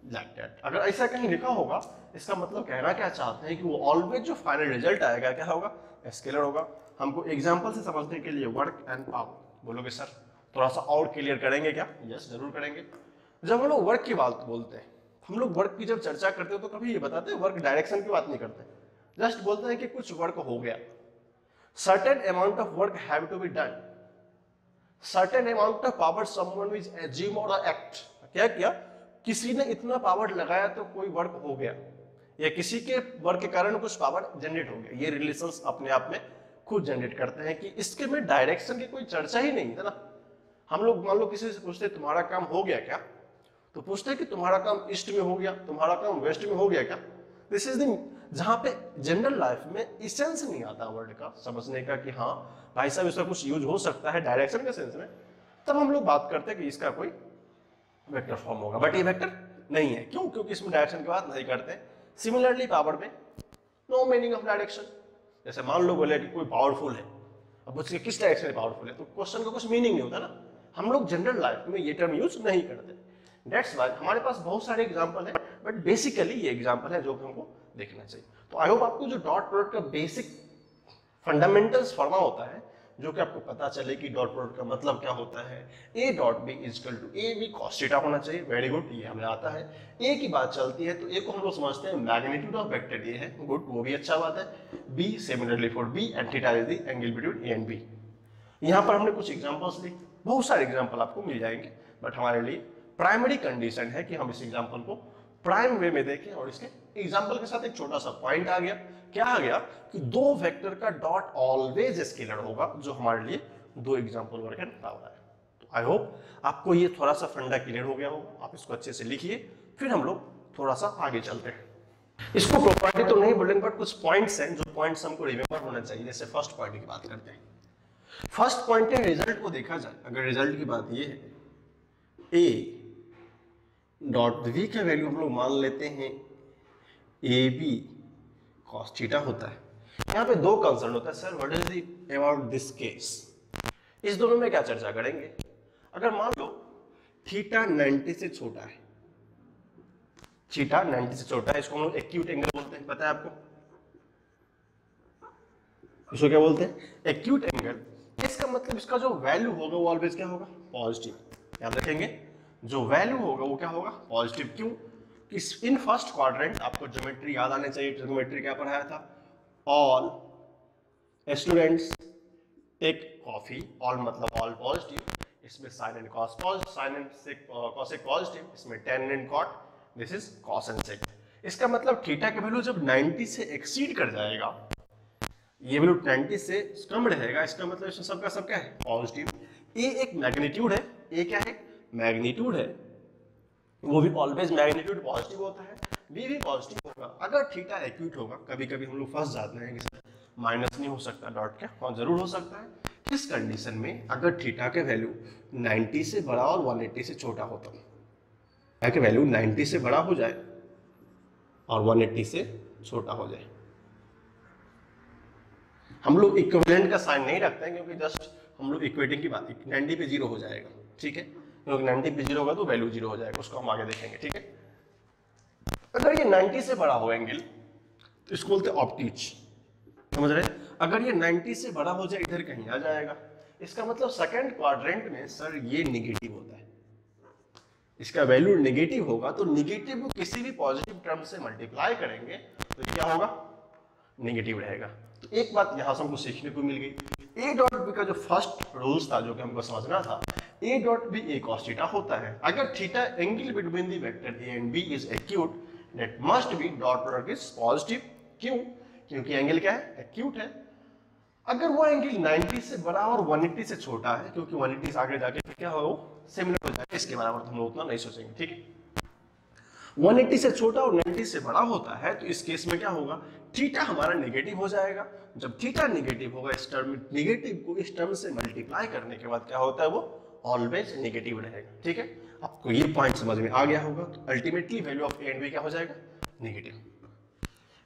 दैट। अगर ऐसा कहीं लिखा होगा, इसका मतलब कहना क्या चाहते हैं कि वो ऑलवेज जो फाइनल रिजल्ट आएगा क्या होगा? स्केलर होगा। हमको एग्जांपल से समझने के लिए वर्क एंड पावर बोलोगे सर थोड़ा सा और क्लियर करेंगे क्या? यस जरूर करेंगे। जब हम लोग वर्क की बात बोलते हैं, हम लोग वर्क की जब चर्चा करते हो तो कभी ये बताते हैं वर्क डायरेक्शन की बात नहीं करते, जस्ट बोलते हैं कि कुछ वर्क हो गया, certain amount of work have to be done, certain amount of power someone is assume और एक्ट। क्या किया? किसी ने इतना पावर लगाया तो कोई वर्क हो गया, या किसी के वर्क के कारण कुछ पावर जनरेट हो गया। ये रिलेशंस अपने आप में खुद जनरेट करते हैं कि इसके में डायरेक्शन की कोई चर्चा ही नहीं है ना। हम लोग मान लो किसी से पूछते तुम्हारा काम हो गया क्या, तो पूछते हैं कि तुम्हारा काम ईस्ट में हो गया, तुम्हारा काम वेस्ट में हो गया क्या। दिस इज द जहां पे जनरल लाइफ में इसेंस नहीं आता वर्ड का समझने का कि हाँ भाई साहब इसका कुछ यूज हो सकता है डायरेक्शन के सेंस में, तब हम लोग बात करते हैं कि इसका कोई वेक्टर फॉर्म होगा। बट ये वेक्टर नहीं है, क्यों? क्योंकि इसमें डायरेक्शन की बात नहीं करते। सिमिलरली पावर में नो मीनिंग ऑफ डायरेक्शन। जैसे मान लो बोले कि कोई पावरफुल है, अब उसके किस डायरेक्शन में पावरफुल है, तो क्वेश्चन का कुछ मीनिंग नहीं होता ना। हम लोग जनरल लाइफ में ये टर्म यूज नहीं करते। दैट्स व्हाई हमारे पास बहुत सारे एग्जांपल है, बट बेसिकली ये एग्जांपल है जो हमको देखना चाहिए। तो आई होप आपको जो डॉट प्रोडक्ट का बेसिक फंडामेंटल्स फॉर्मा होता है, जो कि आपको पता चले कि डॉट प्रोडक्ट का मतलब क्या होता है। A dot B is equal to A B cos theta होना चाहिए। वेरी गुड, ये हमें आता है। ए की बात चलती है तो ए को हम लोग समझते हैं मैग्नीट्यूड ऑफ वेक्टर ये है, गुड, वो भी अच्छा बात है। B similarly for B and theta is the angle between A and B. यहाँ पर हमने कुछ एग्जांपल्स ली, बहुत सारे एग्जांपल आपको मिल जाएंगे, बट हमारे लिए प्राइमरी कंडीशन है कि हम इस एग्जांपल को प्राइम वे में देखें। और इसके एग्जांपल के साथ एक छोटा सा पॉइंट आ गया, क्या आ गया कि दो वेक्टर का डॉट ऑलवेज स्केलर होगा, जो हमारे लिए दो एग्जांपल वर्क एंड पावर है। तो आई होप आपको ये थोड़ा सा फंडा क्लियर हो गया होगा। आप इसको अच्छे से लिखिए, फिर हम लोग थोड़ा सा आगे चलते हैं। इसको प्रॉपर्टी तो नहीं बोलेंगे, बट कुछ पॉइंट्स हैं जो पॉइंट्स हमको रिमेंबर होना चाहिए। जैसे फर्स्ट पॉइंट की बात करते हैं। फर्स्ट पॉइंट है रिजल्ट को देखा जाए, अगर रिजल्ट की बात ये है ए डॉट वी का वैल्यू हम लोग मान लेते हैं ए बी कॉस थीटा होता है। यहाँ पे दो कंसर्न होता है, sir what is the about this case. इस दोनों में क्या चर्चा करेंगे। अगर मान लो थीटा 90 से छोटा है, थीटा 90 से छोटा है, इसको हम लोग एक्यूट एंगल बोलते हैं, पता है आपको इसको क्या बोलते हैं? Acute angle. इसका मतलब इसका जो वैल्यू होगा वो ऑलवेज क्या होगा? पॉजिटिव। याद रखेंगे, जो वैल्यू होगा वो क्या होगा? पॉजिटिव। क्यों? कि इन फर्स्ट क्वाड्रेंट आपको ज्योमेट्री याद आने चाहिए। ज्योमेट्री क्या पढ़ाया था? All students take coffee, all मतलब ऑल पॉजिटिव। इसमें sine and cos positive, sine and sec cos एक पॉजिटिव, इसमें tan and cot, this is cos and sec. इसका मतलब थीटा का वैल्यू जब 90 से एक्सीड कर जाएगा, ये वैल्यू 90 से कम रहेगा, इसका मतलब इसमें सबका सब क्या है? पॉजिटिव। ए एक मैग्नीट्यूड है, ए क्या है? मैग्नीट्यूड है, वो भी ऑलवेज मैग्नीट्यूड पॉजिटिव होता है। बी भी पॉजिटिव होगा। अगर थीटा एक्यूट होगा, कभी कभी हम लोग फंस जाते हैं कि माइनस नहीं हो सकता डॉट क्या, और जरूर हो सकता है। किस कंडीशन में? अगर थीटा के वैल्यू 90 से बड़ा और 180 से छोटा होता है, क्या वैल्यू 90 से बड़ा हो जाए और 180 से छोटा हो जाए। हम लोग इक्विवेलेंट का साइन नहीं रखते हैं क्योंकि जस्ट हम लोग इक्वेटिंग की बात, 90 पे 0 हो जाएगा, ठीक है, क्योंकि 90 पे 0 होगा तो वैल्यू 0 हो जाएगा, उसको हम आगे देखेंगे, ठीक है। अगर ये 90 से बड़ा हो एंगल तो इसको बोलते हैं ऑब्ट्यूज, समझ रहे? अगर ये 90 से बड़ा हो जाए इधर कहीं आ जाएगा, इसका मतलब सेकंड क्वाड्रेंट में सर ये निगेटिव होता है, इसका वैल्यू निगेटिव होगा तो निगेटिव को किसी भी पॉजिटिव टर्म से मल्टीप्लाई करेंगे तो क्या होगा, निगेटिव रहेगा। तो एक बात यहां से हमको सीखने को मिल गई, ए डॉट बी का जो फर्स्ट रूल्स था जो कि हमको समझना था, A dot B A cos theta होता है। अगर theta angle between the vector A and B is acute that must be dot product is positive. क्यों? क्योंकि एंगल क्या है, एक्यूट है। अगर वो एंगल 90 से बड़ा और 180 से छोटा है, क्योंकि 180 से आगे जाके क्या होगा, वो सिमिलर हो जाएगा, इसके बराबर तो हम लोग उतना नहीं सोचेंगे, ठीक है। 180 से छोटा और 90 से बड़ा होता है तो इस केस में क्या होगा, थीटा हमारा नेगेटिव हो जाएगा। जब थीटा नेगेटिव होगा, इस टर्म नेगेटिव को इस टर्म से मल्टीप्लाई करने के बाद क्या होता है, वो ऑलवेज नेगेटिव रहेगा, ठीक है। आपको ये पॉइंट समझ में आ गया होगा। तो ultimately value of A and B क्या हो जाएगा, नेगेटिव।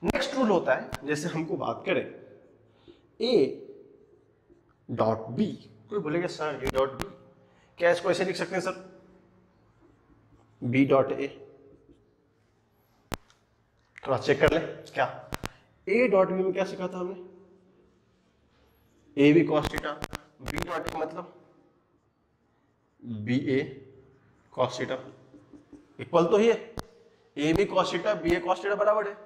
नेक्स्ट रूल होता है, जैसे हमको बात करें ए डॉट बी, कोई बोलेगा सर ए डॉट बी, क्या इसको ऐसे लिख सकते हैं सर, बी डॉट ए? थोड़ा चेक कर ले, क्या ए डॉट बी में क्या सीखा था हमने, A B cos theta, B dot A मतलब B A cos theta, equal तो ही है, A B cos theta B A cos theta बराबर है,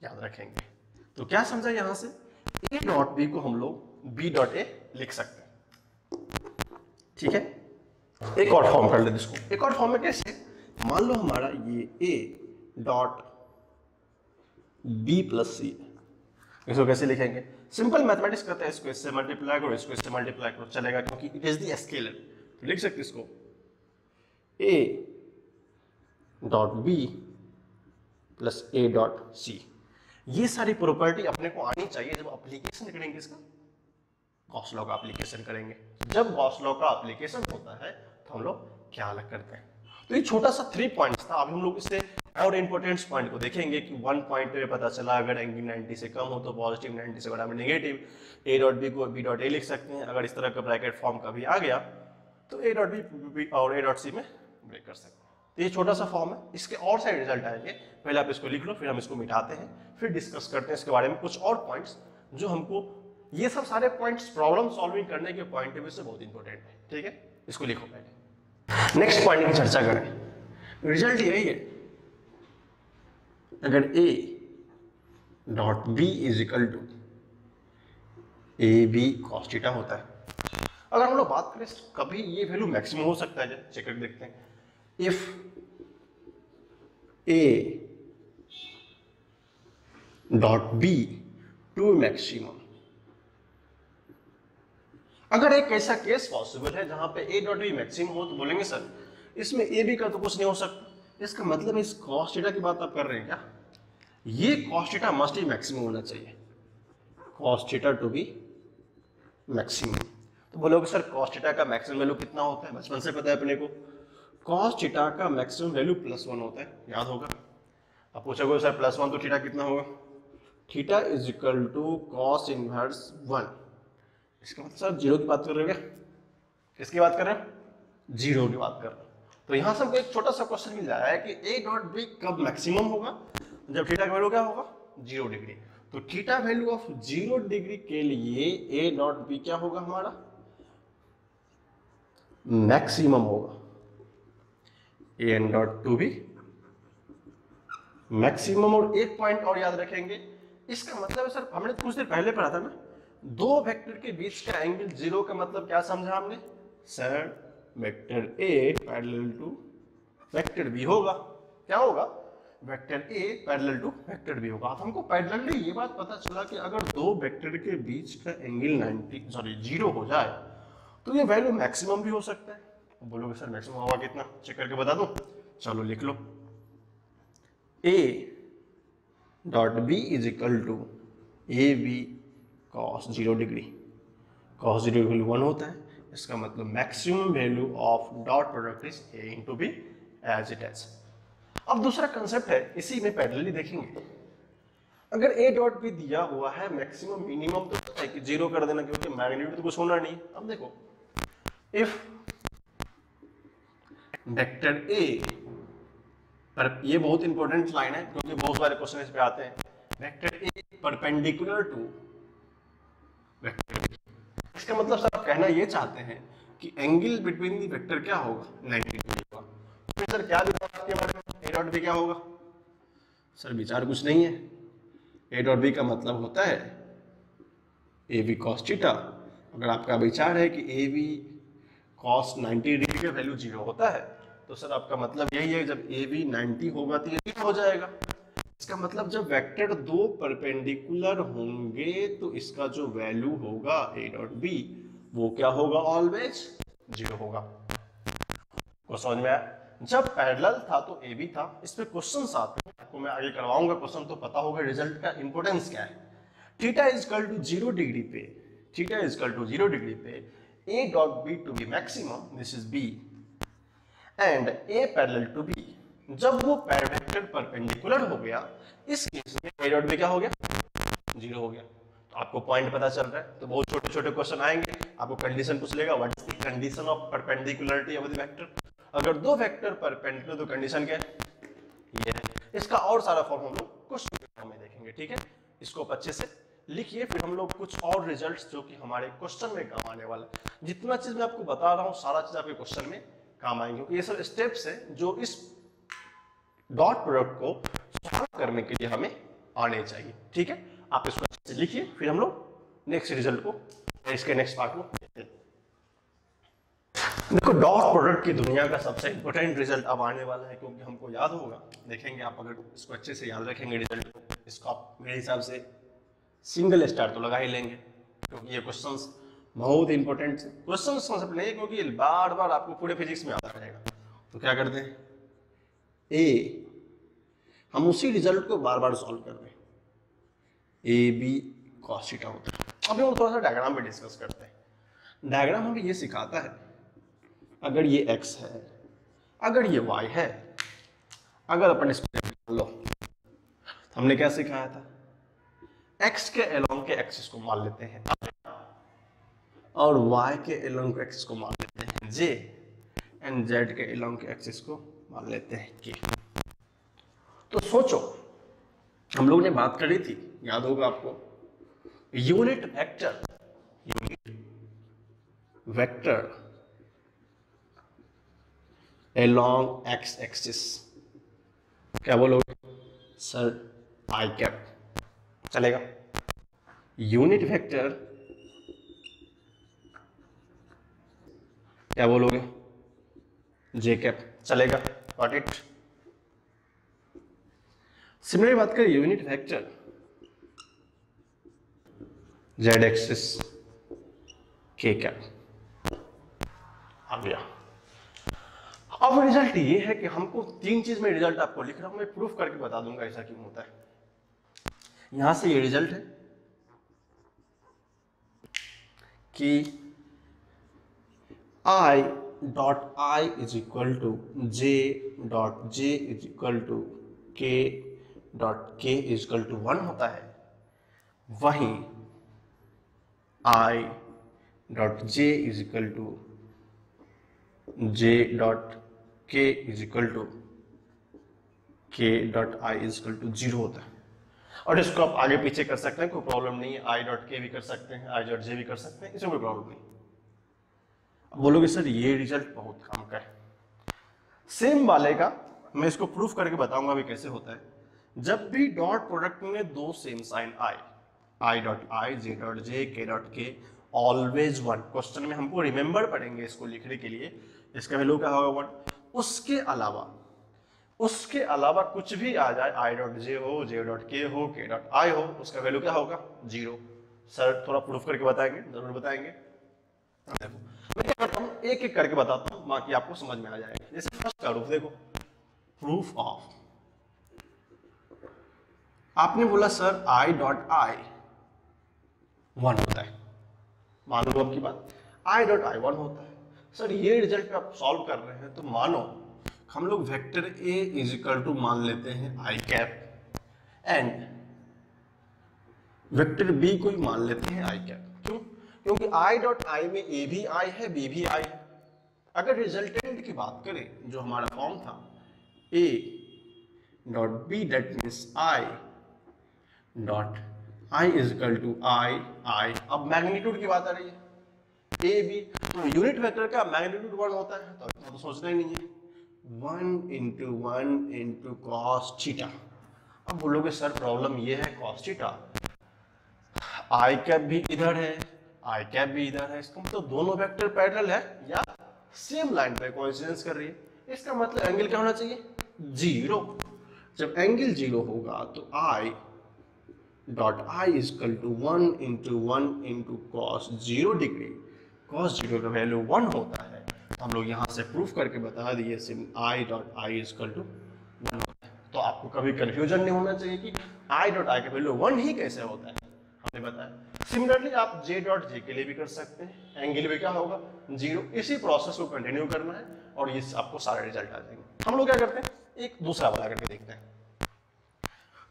याद रखेंगे। तो क्या समझा यहां से, ए डॉट बी को हम लोग बी डॉट ए लिख सकते हैं, ठीक है। एक और फॉर्म कर लेते इसको, एक और फॉर्म में कैसे, मान लो हमारा ये ए डॉट बी प्लस सी, इसको कैसे लिखेंगे, सिंपल मैथमेटिक्स करते हैं, इसको इससे मल्टीप्लाई करो, इसको इससे मल्टीप्लाई करो, चलेगा क्योंकि इट इज द स्केलर। तो लिख सकते इसको A dot B plus A dot C. ये सारी प्रॉपर्टी अपने को आनी चाहिए जब एप्लीकेशन करेंगे, इसका गॉस लॉ का एप्लीकेशन करेंगे। जब गॉस लॉ का एप्लीकेशन होता है तो हम लोग क्या अलग करते हैं। तो ये छोटा सा 3 पॉइंट्स था। अभी हम लोग इससे और इंपॉर्टेंट पॉइंट को देखेंगे कि 1 पॉइंट में पता चला अगर एंगल 90 से कम हो तो पॉजिटिव, 90 से बड़ा में नेगेटिव, ए डॉट बी को बी डॉट ए लिख सकते हैं। अगर इस तरह का ब्रैकेट फॉर्म कभी आ गया तो ए डॉट बी और ए डॉट सी में ब्रेक कर सकते हैं। तो ये छोटा सा फॉर्म है, इसके और सारे रिजल्ट आएंगे। पहले आप इसको लिख लो, फिर हम इसको मिटाते हैं, फिर डिस्कस करते हैं इसके बारे में कुछ और पॉइंट्स जो हमको, ये सब सारे पॉइंट्स प्रॉब्लम सॉल्विंग करने के पॉइंट ऑफ व्यू से बहुत इंपॉर्टेंट है, ठीक है। इसको लिखो पहले, नेक्स्ट पॉइंट की चर्चा करें। रिजल्ट यही है, अगर a dot b is equal to A B cos theta होता है, अगर हम लोग बात करें कभी ये वैल्यू मैक्सिमम हो सकता है, चेक करके देखते हैं। If a dot b to maximum, अगर एक ऐसा केस पॉसिबल है जहां पे a डॉट b मैक्सिमम हो तो बोलेंगे सर इसमें a b का तो कुछ नहीं हो सकता। इसका मतलब इस कॉस थीटा की बात आप कर रहे हैं क्या, ये कॉस थीटा मस्ट ही मैक्सिमम होना चाहिए, cos theta to B maximum. तो बोलोगे सर कॉस थीटा का मैक्सिमम वैल्यू कितना होता है, बचपन से पता है अपने को, कॉस थीटा का मैक्सिमम वैल्यू +1 होता है, याद होगा। अब पूछोगे सर +1 तो थीटा कितना होगा, theta is equal to cos inverse 1। इसका मतलब सर जीरो की बात कर रहे हो क्या, किसकी बात कर रहे हो, जीरो की बात कर रहे हो। तो यहां से हमको एक छोटा सा क्वेश्चन मिल जाए कि ए डॉट बी कब मैक्सिमम होगा, जब थीटा का वैल्यू क्या होगा, 0 डिग्री। तो थीटा वैल्यू ऑफ 0 डिग्री के लिए ए डॉट बी क्या होगा हमारा, मैक्सिमम होगा, A N dot to B maximum. और एक पॉइंट और याद रखेंगे, इसका मतलब है सर हमने कुछ देर पहले पढ़ा था ना, दो वेक्टर के बीच का एंगल 0 का मतलब क्या समझा हमने, sir vector A parallel to vector B होगा, क्या होगा, vector A parallel to vector B होगा। अब हमको पैरेलली ये बात पता चला कि अगर दो वेक्टर के बीच का एंगल 0 हो जाए तो ये वैल्यू मैक्सिमम भी हो सकता है। बोलोगे सर मैक्सिमम होगा कितना, चेक करके बता दूं, चलो लिख लो, A dot B is equal to A B cos 0 degree, cos 0 degree 1 होता है, इसका मतलब maximum value of dot product is A into B as it is. अब दूसरा कंसेप्ट है, इसी में पैरेलली देखेंगे, अगर ए डॉट बी दिया हुआ है मैक्सिमम मिनिमम तो पता है कि 0 कर देना, क्योंकि मैग्नीट्यूड तो कुछ होना नहीं। अब देखो, इफ वेक्टर ए पर, ये बहुत इंपॉर्टेंट लाइन है क्योंकि बहुत सारे क्वेश्चन इस पे आते हैं, vector A perpendicular to vector B, इसका मतलब सर आप कहना ये चाहते हैं कि एंगल बिटवीन दी वेक्टर क्या होगा, 90 डिग्री होगा। फिर सर क्या विचार आपके बारे में, ए डॉट बी क्या होगा? सर विचार कुछ नहीं है, ए डॉट बी का मतलब होता है ए बी कॉस थीटा। अगर आपका विचार है कि ए बी कॉस 90 डिग्री का वैल्यू 0 होता है, तो सर आपका मतलब यही है, जब ए बी 90 होगा तो ये 0 हो जाएगा। इसका मतलब जब वेक्टर दो परपेंडिकुलर होंगे तो इसका जो वैल्यू होगा ए डॉट बी वो क्या होगा, ऑलवेज 0 होगा। को समझ में आया? जब पैरेलल था तो ए बी था, इस पे क्वेश्चन आते हैं, आपको मैं आगे करवाऊंगा क्वेश्चन तो पता होगा रिजल्ट का इंपोर्टेंस क्या है। Theta is equal to 0 degree पे, theta is equal to 0 degree पे A dot B to B maximum, this is B, and A parallel to B, जब वो वेक्टर परपेंडिकुलर हो गया, इस केस में ए डॉट बी क्या हो गया, 0 हो गया। तो आपको पॉइंट पता चल रहा है। तो बहुत छोटे छोटे क्वेश्चन आएंगे, आपको कंडीशन पूछ लेगा, what is the condition of perpendicularity of the vector. अगर दो वेक्टर परपेंडिकुलर तो कंडीशन क्या है, ये है। इसका और सारा फॉर्म हम लोग क्वेश्चन फॉर्म में देखेंगे, ठीक है। इसको आप अच्छे से लिखिए, फिर हम लोग कुछ और रिजल्ट्स जो कि हमारे क्वेश्चन में काम आने वाला है। जितना चीज मैं आपको बता रहा हूँ सारा चीज आपके क्वेश्चन में काम आएंगे, क्योंकि ये सब स्टेप्स है जो इस डॉट प्रोडक्ट को सॉल्व करने के लिए हमें आने चाहिए, ठीक है। आप इसको अच्छे से लिखिए, फिर हम लोग नेक्स्ट रिजल्ट को, इसके नेक्स्ट पार्ट को देखते हैं। देखो, डॉट प्रोडक्ट की दुनिया का सबसे इंपॉर्टेंट रिजल्ट अब आने वाला है, क्योंकि हमको याद होगा, देखेंगे आप अगर इसको अच्छे से याद रखेंगे रिजल्ट को, इसको आप मेरे हिसाब से सिंगल स्टार तो लगा ही लेंगे, क्योंकि ये क्वेश्चंस बहुत इंपॉर्टेंट क्वेश्चंस कंसेप्ट नहीं है, क्योंकि बार बार आपको पूरे फिजिक्स में आता रहेगा। तो क्या करते हैं, ए हम उसी रिजल्ट को बार बार सॉल्व कर रहे हैं, ए बी कॉस थीटा होता है। अभी हम थोड़ा सा डायग्राम पे डिस्कस करते हैं। डायग्राम हमें ये सिखाता है, अगर ये x है, अगर ये y है, अगर अपन इसको मान लो, हमने क्या सिखाया था, x के एलोंग के एक्सिस को मान लेते हैं और y के एलोंग के एक्सिस को मान लेते हैं j, एंड z के एलोंग के एक्सिस को मान लेते हैं k। तो सोचो, हम लोग ने बात करी थी, याद होगा आपको, unit vector along x axis, क्या बोलोगे सर, आई कैप चलेगा। यूनिट वेक्टर क्या बोलोगे, जे कैप चलेगा, गॉट इट। सिमिलर बात करें यूनिट वेक्टर जेड एक्सिस, के कैप आ गया। अब रिजल्ट ये है कि हमको तीन चीज में रिजल्ट आपको लिख रहा हूं, मैं प्रूफ करके बता दूंगा ऐसा क्यों होता है। यहां से ये रिजल्ट है कि I dot I is equal to J dot J is equal to K dot K is equal to 1 होता है, वहीं I dot J is equal to J dot K is equal to K dot I is equal to 0 होता है। और इसको आप आगे पीछे कर सकते हैं, कोई प्रॉब्लम नहीं है। I डॉट K भी कर सकते हैं, I डॉट J भी कर सकते हैं, इसमें कोई प्रॉब्लम नहीं। अब बोलोगे सर ये रिजल्ट बहुत काम का है, सेम वाले का मैं इसको प्रूफ करके बताऊंगा भी कैसे होता है। जब भी डॉट प्रोडक्ट में दो सेम साइन आए, I dot I, J dot J, K dot K, always 1। Question में हमको रिमेंबर पड़ेंगे इसको लिखने के लिए, इसका वैल्यू क्या होगा 1। उसके अलावा कुछ भी आ जाए, I डॉट J हो, J डॉट K हो, K डॉट I हो, उसका वैल्यू क्या होगा 0। सर थोड़ा प्रूफ करके बताएंगे, जरूर बताएंगे। देखो मैं क्या करता हूँ, एक एक करके बताता हूँ, बाकी आपको समझ में आ जाएगा। जैसे फर्स्ट का प्रूफ देखो, प्रूफ ऑफ, आपने बोला सर I डॉट I 1 होता है, मान लो आपकी बात, I डॉट I 1 होता है। सर ये रिजल्ट पे आप सॉल्व कर रहे हैं तो मानो हम लोग vector A is equal to मान लेते हैं I cap and vector B को ही मान लेते हैं आई कैप। क्यों? क्योंकि आई डॉट आई में ए भी आई है, बी भी आई है। अगर रिजल्टेंट की बात करें, जो हमारा फॉर्म था A dot B, that means I dot I is equal to I I. अब मैग्नीट्यूड की बात आ रही है, ए बी, तो यूनिट वेक्टर का मैग्नीट्यूड 1 होता है, तो इतना तो सोचना ही नहीं है। 1 इंटू कॉस थीटा। अब बोलोगे सर प्रॉब्लम ये है कॉस थीटा, आई कैप भी इधर है, आई कैप भी इधर है, इसका मतलब दोनों वेक्टर पैरेलल है या सेम लाइन पे कोइंसिडेंस कर रही है। इसका मतलब एंगल क्या होना चाहिए? 0। जब एंगल 0 होगा तो I dot I is equal to 1 into cos 0 degree. Cos 0 का वैल्यू 1 होता है, तो हम लोग यहाँ से प्रूफ करके बता दिए सिम I dot I is equal to 1 होता है। तो आपको कभी कंफ्यूजन नहीं होना चाहिए कि आई डॉट आई का वैल्यू 1 ही कैसे होता है, हमने बताया। सिमिलरली आप जे डॉट जे के लिए भी कर सकते हैं, एंगल भी क्या होगा 0। इसी प्रोसेस को कंटिन्यू करना है और ये आपको सारे रिजल्ट आ जाएंगे। हम लोग क्या करते हैं, एक दूसरा वाला करके देखते हैं।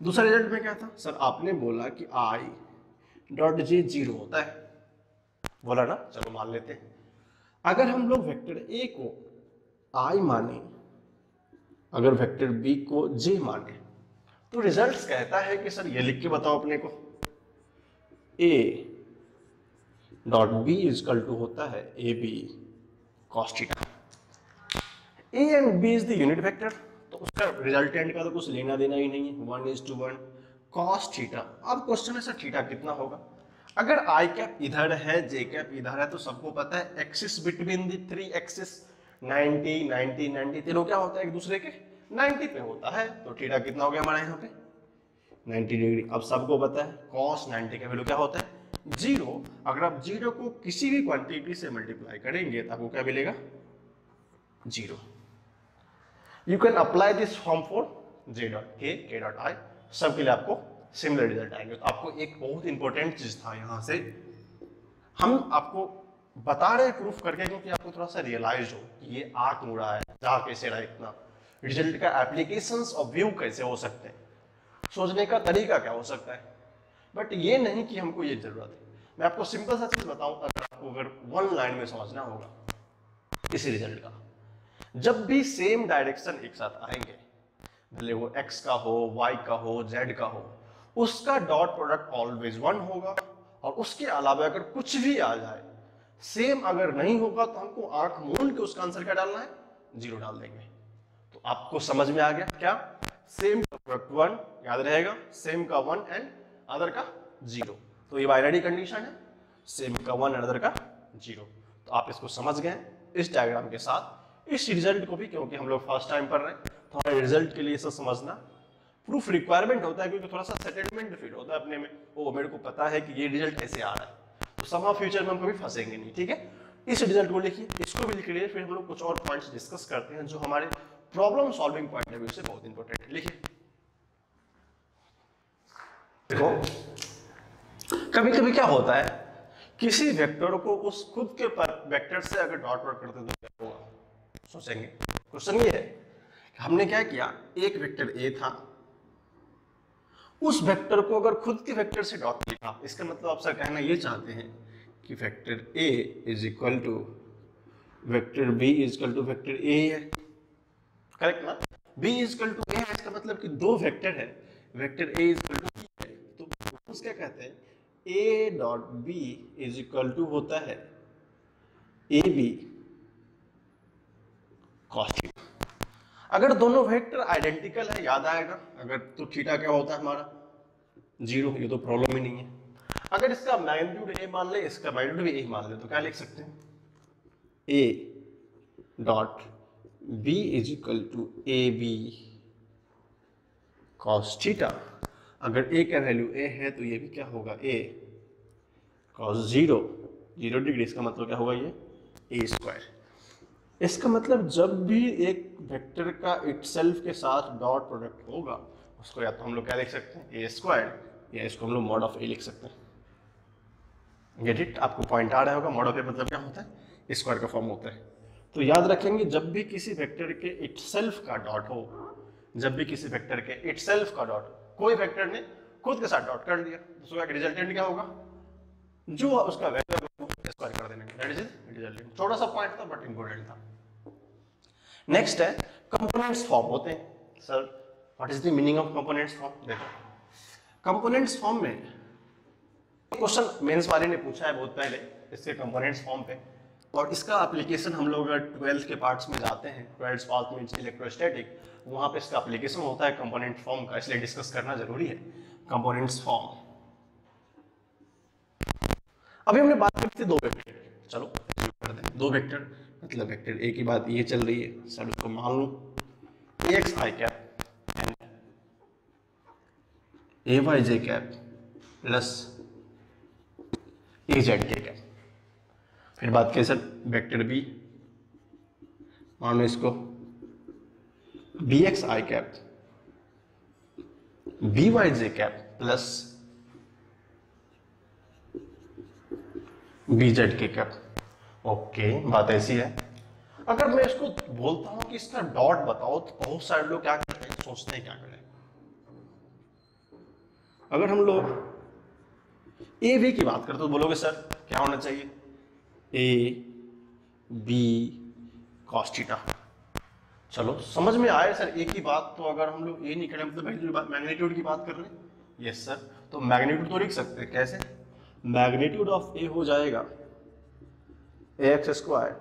दूसरा रिजल्ट में क्या था सर, आपने बोला कि आई डॉट जे 0 होता है, बोला ना, चलो मान लेते हैं। अगर हम लोग वेक्टर ए को आई माने, अगर वेक्टर बी को जे माने, तो रिजल्ट कहता है कि सर ये लिख के बताओ अपने को, A dot B is equal to होता है A B cos theta. A and B is the unit vector, तो उसका रिजल्टेंट का तो कुछ लेना देना ही नहीं है, 1:1 कॉस थीटा। अब क्वेश्चन है सर थीटा कितना होगा? अगर आई कैप इधर है, जे कैप इधर है, तो सबको पता है एक्सिस बिटवीन द 3 एक्सिस 90 90 90 तीनों क्या होता है एक दूसरे के 90 पे होता है, तो थीटा कितना हो गया हमारा यहाँ पे 90 डिग्री। अब सबको पता है cos 90 का वैल्यू क्या होता है 0। अगर आप 0 को किसी भी क्वांटिटी से मल्टीप्लाई करेंगे तो आपको क्या मिलेगा 0। You can apply this form for J dot K dot I, सबके लिए आपको सिमिलर रिजल्ट आएंगे। तो आपको एक बहुत इंपॉर्टेंट चीज था यहाँ से हम आपको बता रहे हैं प्रूफ करके, क्योंकि आपको थोड़ा सा रियलाइज हो कि ये आंख मुड़ा है, जा कैसे रहा इतना, रिजल्ट का एप्लीकेशंस और व्यू कैसे हो सकते हैं, सोचने का तरीका क्या हो सकता है। बट ये नहीं कि हमको ये जरूरत है। मैं आपको सिंपल सा चीज बताऊं, अगर 1 लाइन में समझना होगा इस रिजल्ट का, जब भी सेम डायरेक्शन एक साथ आएंगे, भले वो x का हो, y का हो, z का हो, उसका डॉट प्रोडक्ट ऑलवेज 1 होगा। और उसके अलावा अगर कुछ भी आ जाए सेम अगर नहीं होगा तो हमको आंख मूंद के उसका आंसर क्या डालना है 0 डाल देंगे। तो आपको समझ में आ गया क्या, सेम का प्रोडक्ट 1 याद रहेगा, सेम का 1 एंड अदर का 0, तो ये बाइनरी कंडीशन है, सेम का 1 एंड अदर का 0। तो आप इसको समझ गए इस डायग्राम के साथ। इस रिजल्ट को भी, क्योंकि हम लोग फर्स्ट टाइम पढ़ रहे हैं, तो हमारे रिजल्ट के लिए सब समझना प्रूफ रिक्वायरमेंट होता है, क्योंकि थोड़ा सा सेटलमेंट फील होता है अपने में, ओ मेरे को पता है कि ये रिजल्ट ऐसे आ रहा है, तो समा फ्यूचर में हम कभी फंसेंगे नहीं। ठीक है, इस रिजल्ट को लिखिए, इसको भी लिख लीजिए, फिर हम लोग कुछ और पॉइंट्स डिस्कस करते हैं जो हमारे problem solving point of view से बहुत इंपॉर्टेंट है। लिखिए, देखो कभी कभी क्या होता है, किसी वेक्टर को उस खुद के वेक्टर से अगर डॉट प्रोडक्ट करते तो क्या होगा, सोचेंगे। क्वेश्चन ये है, हमने क्या किया, एक वेक्टर ए था, उस वेक्टर को अगर खुद के वेक्टर से डॉट लिखा, इसका मतलब आप सर कहना ये चाहते हैं कि vector A is equal to vector B is equal to vector A है, करेक्ट ना। B is equal to A है, इसका मतलब कि दो वेक्टर है, vector A is equal to B है, तो उस क्या कहते हैं A dot B is equal to होता है ए बी कॉस थीटा। अगर दोनों वेक्टर आइडेंटिकल है, याद आएगा, अगर तो थीटा क्या होता है हमारा 0, ये तो प्रॉब्लम ही नहीं है। अगर इसका मैग्नीट्यूड ए मान ले, इसका मैग्नीट्यूड भी ए मान ले, तो क्या लिख सकते हैं A dot B is equal to A B cos theta. अगर ए का वैल्यू ए है तो ये भी क्या होगा ए कॉस 0 डिग्री, इसका मतलब क्या होगा ये ए स्क्वायर। इसका मतलब जब भी एक वेक्टर का इटसेल्फ के साथ डॉट प्रोडक्ट होगा, उसको या तो हम लोग क्या लिख सकते हैं ए स्क्वायर, या इसको हम लोग मॉड ऑफ ए लिख सकते हैं। गेट इट, आपको पॉइंट आ रहा होगा, मॉड ऑफ ए मतलब क्या होता है स्क्वायर का फॉर्म होता है। तो याद रखेंगे जब भी किसी वेक्टर के इटसेल्फ का डॉट हो, जब भी किसी वेक्टर के इटसेल्फ का डॉट, कोई वेक्टर ने खुद के साथ डॉट कर दिया तो उसका रिजल्टेंट क्या होगा, जो उसका वैल्यू स्क्वायर कर देने, दैट इज रिजल्टेंट। छोटा सा पॉइंट था बट इंपॉर्टेंट था। नेक्स्ट है कंपोनेंट्स फॉर्म होते हैं। Sir what is the meaning of components form? देखो कंपोनेंट्स फॉर्म में क्वेश्चन मेंस वाले ने पूछा है बहुत पहले इसके कंपोनेंट्स फॉर्म पे, और इसका एप्लीकेशन हम लोग अगर 12th के पार्ट्स में जाते हैं, 12th पार्ट में इलेक्ट्रोस्टैटिक, वहां पे इसका एप्लीकेशन होता है कंपोनेंट फॉर्म का, इसलिए डिस्कस करना जरूरी है कंपोनेंट्स फॉर्म। अभी हमने बात की थी दो वेक्टर, चलो कर दें दो वेक्टर, मतलब वेक्टर ए की बात ये चल रही है, सर उसको मान लो X I cap A Y J cap plus A Z K cap. फिर बात करें सर वेक्टर बी, मान लो इसको B X I cap B Y J cap plus B Z K cap. Okay, बात ऐसी है। अगर मैं इसको बोलता हूं कि इसका डॉट बताओ तो बहुत सारे लोग क्या करते हैं, सोचते हैं क्या करें। अगर हम लोग ए बी की बात करते तो बोलोगे सर क्या होना चाहिए, ए बी कॉस थीटा। चलो समझ में आए सर ए की बात, तो अगर हम लोग ए नहीं करें मतलब मैग्नीट्यूड की बात कर रहे हैं, यस सर, तो मैग्नीट्यूड तो लिख सकते हैं, कैसे, मैग्नीट्यूड ऑफ ए हो जाएगा A X square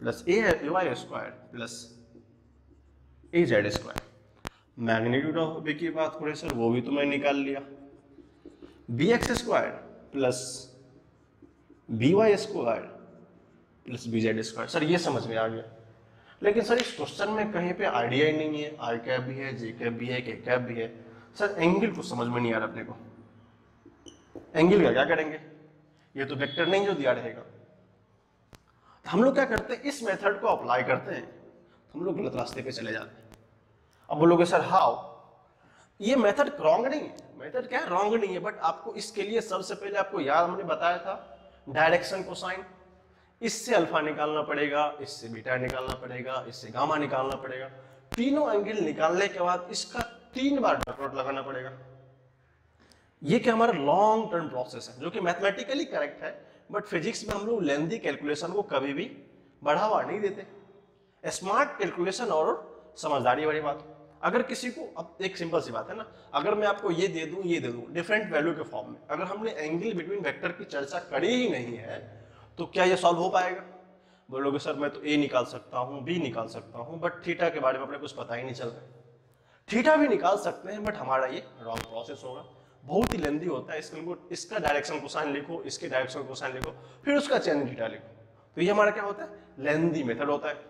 plus A Y square plus A Z square. Magnitude of B की बात करें सर, वो भी तो मैं निकाल लिया, B X square plus B Y square plus B Z square. Sir ये समझ में आ गया, लेकिन सर इस क्वेश्चन में कहीं पे आइडिया ही नहीं है, आई कैप भी है, जे कैप भी है, के कैप भी है। सर एंगल को समझ में नहीं आ रहा अपने को, एंगल का क्या करेंगे, ये तो वेक्टर नहीं जो दिया रहेगा। हम लोग क्या करते हैं, इस मेथड को अप्लाई करते हैं, हम लोग गलत रास्ते पे चले जाते हैं। अब बोलोगे सर हाउ, ये मेथड रॉन्ग नहीं है, मेथड क्या है, रॉन्ग नहीं है, बट आपको इसके लिए सबसे पहले आपको याद हमने बताया था डायरेक्शन कोसाइन, इससे अल्फा निकालना पड़ेगा, इससे बीटा निकालना पड़ेगा, इससे गामा निकालना पड़ेगा। तीनों एंगल निकालने के बाद इसका 3 बार डॉट डॉट लगाना पड़ेगा। ये क्या हमारा लॉन्ग टर्म प्रोसेस है जो कि मैथमेटिकली करेक्ट है, बट फिजिक्स में हम लोग लेंथी कैलकुलेशन को कभी भी बढ़ावा नहीं देते। स्मार्ट कैलकुलेशन और समझदारी वाली बात। अगर किसी को, अब एक सिंपल सी बात है ना, अगर मैं आपको ये दे दूं डिफरेंट वैल्यू के फॉर्म में, अगर हमने एंगल बिटवीन वेक्टर की चर्चा करी ही नहीं है तो क्या ये सॉल्व हो पाएगा? बोलोगे सर मैं तो ए निकाल सकता हूं, बी निकाल सकता हूं, बट थीटा के बारे में अपने कुछ पता ही नहीं चल रहा। थीटा भी निकाल सकते हैं बट हमारा ये रॉन्ग प्रोसेस होगा, बहुत ही लेंदी होता है। इसका डायरेक्शन कोसाइन लिखो, इसके डायरेक्शन कोसाइन लिखो, फिर उसका चेन थीटा लिखो, तो ये हमारा क्या होता है, लेंदी मेथड होता है।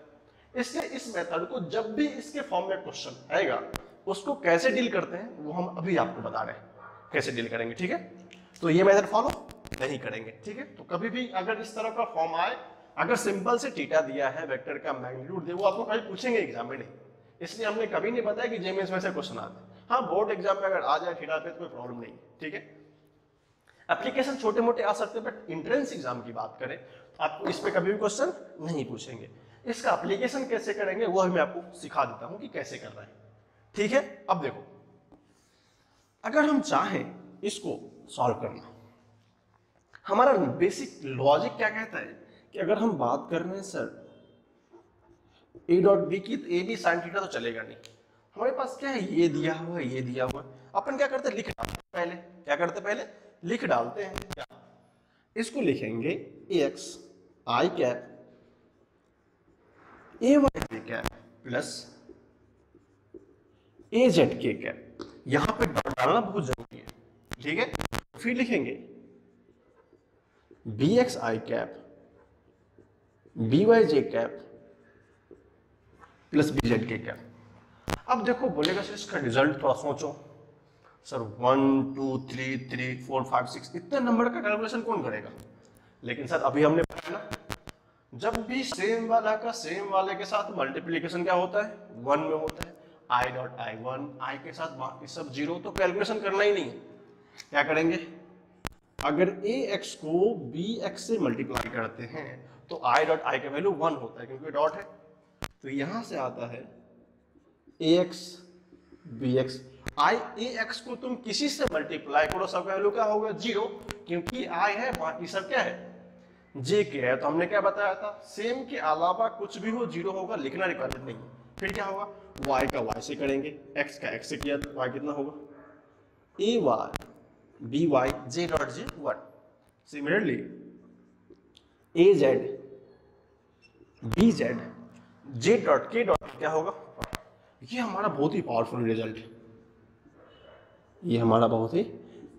इसलिए इस मेथड को जब भी इसके फॉर्म में क्वेश्चन आएगा उसको कैसे डील करते हैं वो हम अभी आपको बता रहे हैं कैसे डील करेंगे, ठीक है। तो ये मेथड फॉलो नहीं करेंगे, ठीक है। तो कभी भी अगर इस तरह का फॉर्म आए, अगर सिंपल से थीटा दिया है, वेक्टर का मैग्नीट्यूड दे, वो आपको कभी पूछेंगे एग्जाम में नहीं, इसलिए हमने कभी नहीं बताया कि जेएमएस में से क्वेश्चन आते हैं। हाँ, बोर्ड एग्जाम में अगर आ जाए थीटा पे तो कोई प्रॉब्लम नहीं, ठीक है। एप्लीकेशन छोटे मोटे आ सकते हैं, बट एंट्रेंस एग्जाम की बात करें आपको इस पे कभी भी क्वेश्चन नहीं पूछेंगे। इसका एप्लीकेशन कैसे करेंगे वो मैं आपको सिखा देता हूं कि कैसे कर रहे हैं, ठीक है। अब देखो, अगर हम चाहें इसको सॉल्व करना, हमारा बेसिक लॉजिक क्या कहता है कि अगर हम बात कर रहे हैं सर ए डॉट बी की, तो ए बी साइन थीटा तो चलेगा नहीं, हमारे पास क्या है, ये दिया हुआ है, ये दिया हुआ है। अपन क्या करते हैं, लिख डालते हैं पहले, क्या करते हैं पहले लिख डालते हैं, क्या इसको लिखेंगे A X I cap A Y cap plus A Z K cap. यहां पे डॉट डालना बहुत जरूरी है, ठीक है। फिर लिखेंगे B X I cap B Y J cap plus B Z K cap. अब देखो बोलेगा सर इसका रिजल्ट थोड़ा सोचो, सर 1 2 3 3 4 5 6 इतने नंबर का कैलकुलेशन कौन करेगा। लेकिन सर अभी हमने पढ़ा ना, जब भी सेम वाला का सेम वाले के साथ मल्टीप्लीकेशन क्या होता है, 1 में होता है। आई डॉट आई 1, आई के साथ बाकी सब 0, तो कैलकुलेशन करना ही नहीं है। क्या करेंगे, अगर ए एक्स को बी एक्स से मल्टीप्लाई करते हैं तो आई डॉट आई का वैल्यू 1 होता है क्योंकि डॉट है। तो यहां से आता है A X B X. I A x को तुम किसी से मल्टीप्लाई करो, सबका वैल्यू क्या होगा 0, क्योंकि आई है, बाकी सब क्या है जे के है। तो हमने क्या बताया था, सेम के अलावा कुछ भी हो 0 होगा, लिखना रिक्वायरमेंट नहीं है। फिर क्या होगा, y का y से करेंगे, x का x से किया तो y कितना होगा A Y B Y J dot J 1। Similarly A Z B Z J dot K dot क्या होगा। ये हमारा बहुत ही पावरफुल रिजल्ट है, ये हमारा बहुत ही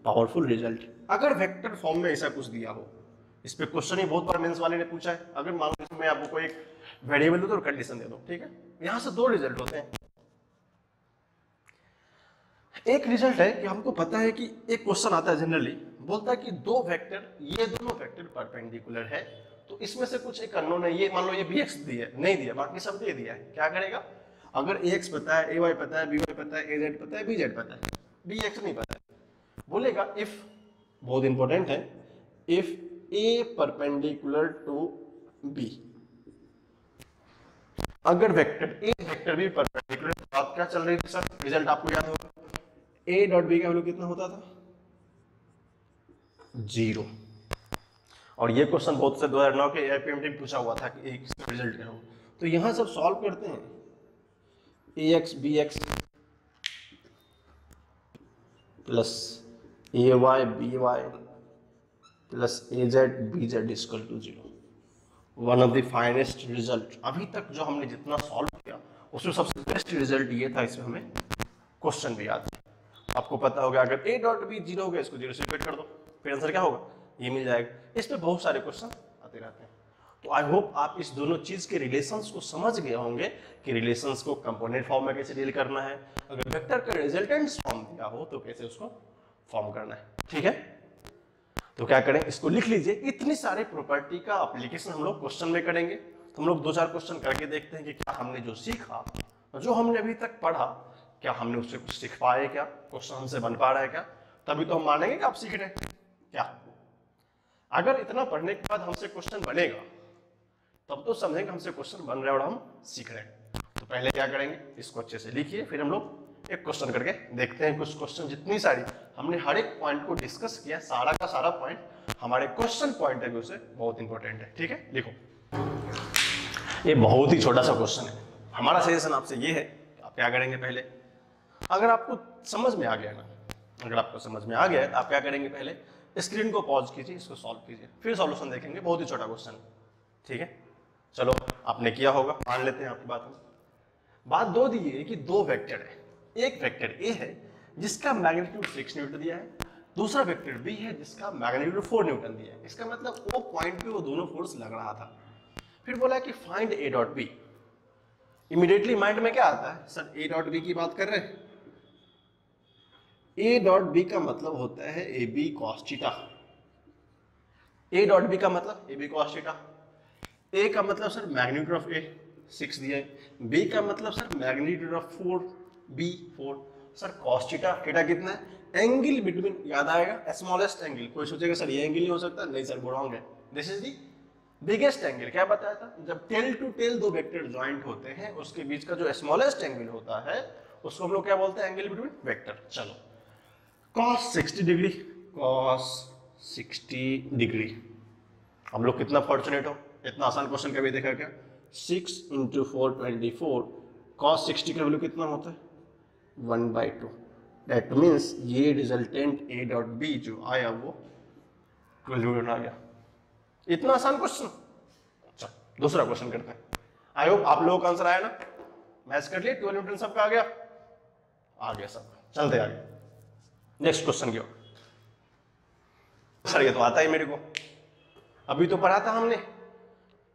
पावरफुल रिजल्ट। अगर वेक्टर फॉर्म में ऐसा कुछ दिया हो, इस पे क्वेश्चन ही बहुत बार मेंस वाले ने पूछा है। अगर मान लो मैं आपको कोई एक वेरिएबल दो तो कंडीशन दे दो, ठीक है, यहां से दो रिजल्ट होते हैं। एक रिजल्ट है कि हमको पता है कि एक क्वेश्चन आता है जनरली, बोलता है कि दो वेक्टर, ये दोनों वेक्टर परपेंडिकुलर है, तो इसमें से कुछ एक अननोन है, ये मान लो ये bx दिया है, नहीं दिया, बाकी सब दे दिया है। क्या करेगा, अगर ax पता है, ay पता है, by पता है, az पता है, bz पता है, dx नहीं पता है, बोलेगा इफ, बहुत इंपॉर्टेंट है, if a perpendicular to b, अगर vector a vector b perpendicular, बात क्या चल रही थी सर, रिजल्ट आपको याद होगा, a डॉट b का वैल्यू कितना होता था 0। और ये क्वेश्चन बहुत से 2009 के एआईपीएमटी में पूछा हुआ था कि इसका रिजल्ट क्या हो। तो यहां सब सॉल्व करते हैं, ax bx plus ay by plus az bz equal to 0। One of the finest result अभी तक जो हमने जितना सॉल्व किया उसमें सबसे बेस्ट रिजल्ट ये था। इसमें हमें क्वेश्चन भी याद है, आपको पता होगा अगर a डॉट b 0 हो गया, इसको 0 से डिवाइड कर दो, फिर आंसर क्या होगा, ये मिल जाएगा। इस पे बहुत सारे क्वेश्चन आते रहते हैं। तो आई होप आप इस दोनों चीज के रिलेशंस को समझ गए होंगे कि रिलेशंस को कंपोनेंट फॉर्म में कैसे डील करना है, अगर वेक्टर का रिजल्टेंट फॉर्म दिया हो तो कैसे उसको फॉर्म करना है, ठीक है। तो क्या करें, इसको लिख लीजिए। इतनी सारे प्रॉपर्टी का एप्लीकेशन हम लोग क्वेश्चन में करेंगे। तो हम लोग 2-4 क्वेश्चन करके देखते हैं कि क्या हमने जो सीखा, जो हमने अभी तक पढ़ा, क्या हमने उससे कुछ सीख पाए, क्या क्वेश्चन हमसे बन पा रहा है क्या, तभी तो हम मानेंगे कि आप सीख रहे हैं क्या। अगर इतना पढ़ने के बाद हमसे क्वेश्चन बनेगा तब तो समझेंगे हमसे क्वेश्चन बन रहा है और हम सीख रहे हैं। तो पहले क्या करेंगे, इसको अच्छे से लिखिए, फिर हम लोग एक क्वेश्चन करके देखते हैं। कुछ क्वेश्चन, जितनी सारी हमने हर एक पॉइंट को डिस्कस किया, सारा का सारा पॉइंट हमारे क्वेश्चन पॉइंट ऑफ व्यू से बहुत इंपॉर्टेंट है, ठीक है। लिखो, ये बहुत ही छोटा सा क्वेश्चन है। हमारा सजेशन आपसे ये है, आप क्या करेंगे, पहले अगर आपको समझ में आ गया ना, अगर आपको समझ में आ गया तो आप क्या करेंगे, पहले स्क्रीन को पॉज कीजिए, इसको सॉल्व कीजिए, फिर सॉल्यूशन देखेंगे। बहुत ही छोटा क्वेश्चन, ठीक है। चलो, आपने किया होगा, मान लेते हैं आपकी बात में। बात दो दी है कि दो वेक्टर है, एक वेक्टर ए है जिसका मैग्नीट्यूड 6 न्यूटन दिया है, दूसरा वेक्टर बी है जिसका मैग्नीट्यूड 4 न्यूटन दिया है। इसका मतलब वो पॉइंट पे वो दोनों फोर्स लग रहा था। फिर बोला कि find A dot B. Immediately mind में क्या आता है, सर ए डॉट बी की बात कर रहे हैं। ए डॉट बी का मतलब होता है A B cos theta. A dot B का मतलब A B cos theta. A का मतलब सर मैग्नीट्यूड ऑफ ए 6 दिया है, बी का मतलब sir magnitude of 4 B 4, sir cos theta, theta कितना है, एंगल बिटवीन, याद आएगा स्मॉलेस्ट एंगल। कोई सोचेगा सर ये एंगल नहीं हो सकता, नहीं सर वो रॉन्ग है, this is the biggest angle. क्या बताया था, जब टेल टू टेल दो वेक्टर ज्वाइंट होते हैं उसके बीच का जो स्मॉलेस्ट एंगल होता है उसको हम लोग क्या बोलते हैं, एंगल बिटवीन वेक्टर। चलो, cos 60 डिग्री, cos 60 डिग्री। हम लोग कितना फॉर्चुनेट हो, इतना आसान क्वेश्चन कभी देखा क्या। 6 × 4 24, cos 60 का वैल्यू कितना होता है 1/2। दैट मीन्स ये रिजल्टेंट ए डॉट बी जो आया वो 12 न्यूटन आ गया। इतना आसान क्वेश्चन। अच्छा, दूसरा क्वेश्चन करते हैं। आई होप आप लोगों का आंसर आया ना, मैच कर लिए, 12 न्यूटन सबका आ गया सब। चलते आगे नेक्स्ट क्वेश्चन की ओर। सर ये तो आता ही मेरे को, अभी तो पढ़ा था हमने।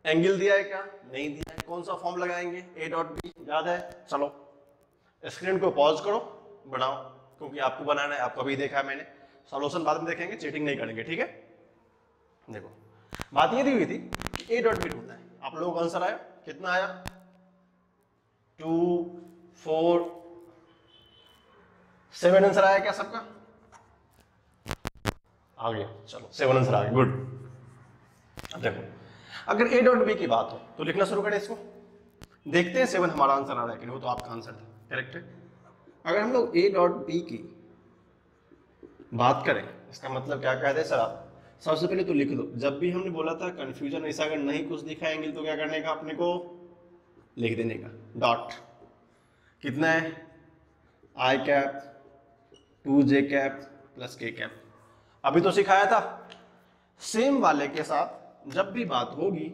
एंगल दिया है क्या, नहीं दिया है, कौन सा फॉर्म लगाएंगे, ए डॉट बी, याद है। चलो स्क्रीन को पॉज करो, बनाओ, क्योंकि आपको बनाना है, आपको अभी देखा है मैंने। सॉल्यूशन बाद में देखेंगे, चीटिंग नहीं करेंगे, ठीक है। देखो, बात ये दी हुई थी कि ए डॉट बी ढूंढना है। आप लोगों का आंसर आया, कितना आया 2 4 7 आंसर आया क्या सबका, आ गया। चलो 7 आंसर आ गया, गुड। अब देखो, अगर ए डॉट बी की बात हो तो लिखना शुरू करें इसको, देखते हैं 7 हमारा आंसर आ रहा है कि नहीं, वो तो आपका आंसर था, करेक्ट है। अगर हम लोग ए डॉट बी की बात करें, इसका मतलब क्या कहते हैं सर आप, सबसे पहले तो लिख लो, जब भी हमने बोला था कंफ्यूजन ऐसा अगर नहीं कुछ दिखाएंगे तो क्या करने का, अपने को लिख देने का डॉट, कितना है I cap 2j cap plus k cap, अभी तो सिखाया था। सेम वाले के साथ जब भी बात होगी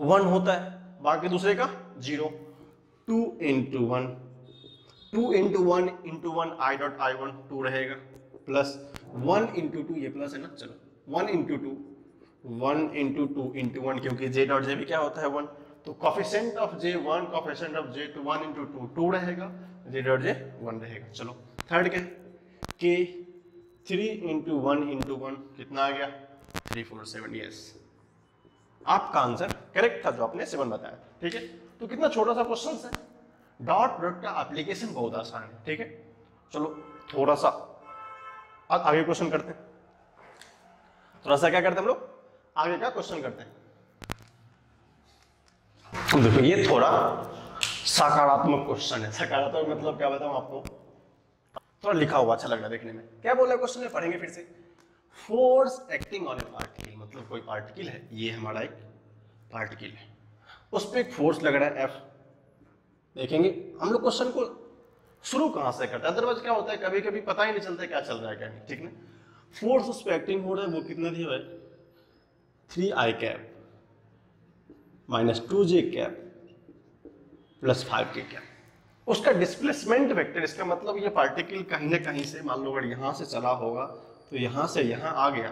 1 होता है, बाकी दूसरे का 0, 2 into 1 2 into 1 into 1 i dot i1 2 रहेगा, प्लस 1 into 2, ये प्लस है ना, चलो 1 into 2 1 into 2 into 1, क्योंकि j dot j भी क्या होता है 1, तो coefficient of j 1, coefficient of j 2, 1 into 2 2 रहेगा, j dot j 1 रहेगा। चलो थर्ड क्या k 3 into 1 into 1 कितना आ गया 3 4 7, यस आपका आंसर करेक्ट था जो आपने 7 बताया, ठीक है। तो कितना छोटा सा क्वेश्चन है, डॉट डॉट का एप्लीकेशन बहुत आसान है, ठीक है। चलो थोड़ा सा आगे क्वेश्चन करते हैं, थोड़ा सा क्या करते हैं हम लोग, आगे का क्वेश्चन करते हैं। देखो ये थोड़ा सकारात्मक क्वेश्चन है, सकारात्मक मतलब क्या बताऊं आपको, थोड़ा लिखा हुआ अच्छा लग रहा है देखने में। क्या बोल रहा है क्वेश्चन में, पढ़ेंगे फिर से। Force acting on A particle, मतलब कोई पार्टिकल है, ये हमारा एक पार्टिकल है, उस पर एक फोर्स लग रहा है F। देखेंगे हम लोग क्वेश्चन को शुरू कहां से करते हैं, अदरवाइज क्या होता है कभी कभी पता ही नहीं चलता क्या चल रहा है क्या नहीं, ठीक है। फोर्स उस पर एक्टिंग हो रहा है, वो कितना दिया है 3i cap minus 2j cap plus 5k cap. उसका डिस्प्लेसमेंट वेक्टर, इसका मतलब ये पार्टिकल कहीं ना कहीं से, मान लो अगर यहां से चला होगा तो यहां से यहां आ गया,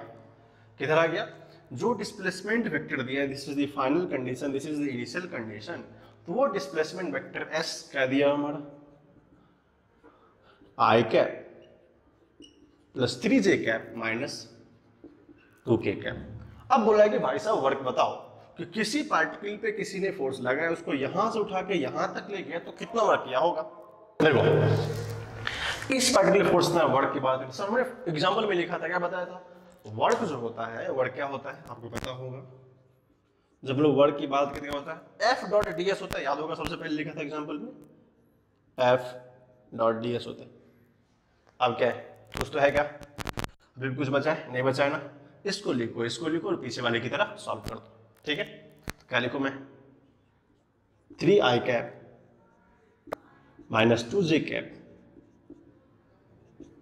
किधर आ गया, जो डिस्प्लेसमेंट वेक्टर दिया है, this is the final condition, this is the initial condition, तो वो डिस्प्लेसमेंट वेक्टर s क्या दिया हमारा i cap plus 3j cap minus 2k cap. अब बोला है कि भाई साहब वर्क बताओ कि किसी पार्टिकल पे किसी ने फोर्स लगाया, उसको यहां से उठा के यहां तक ले गया, तो कितना वर्क किया होगा। देखो इस पार्टिकुलर फोर्स ने वर्क की बात, सर हमने एग्जांपल में लिखा था, क्या बताया था, वर्क जो होता है, वर्क क्या होता है आपको पता होगा, जब लोग वर्क की बात करते होता है F डॉट ds होता है, याद होगा सबसे पहले लिखा था एग्जांपल में F डॉट ds होता है। अब क्या है, कुछ तो है क्या, अभी कुछ बचा है नहीं बचा है ना, इसको लिखो और पीछे वाले की तरह सॉल्व कर दो, ठीक है। क्या लिखूं मैं 3i cap minus 2j cap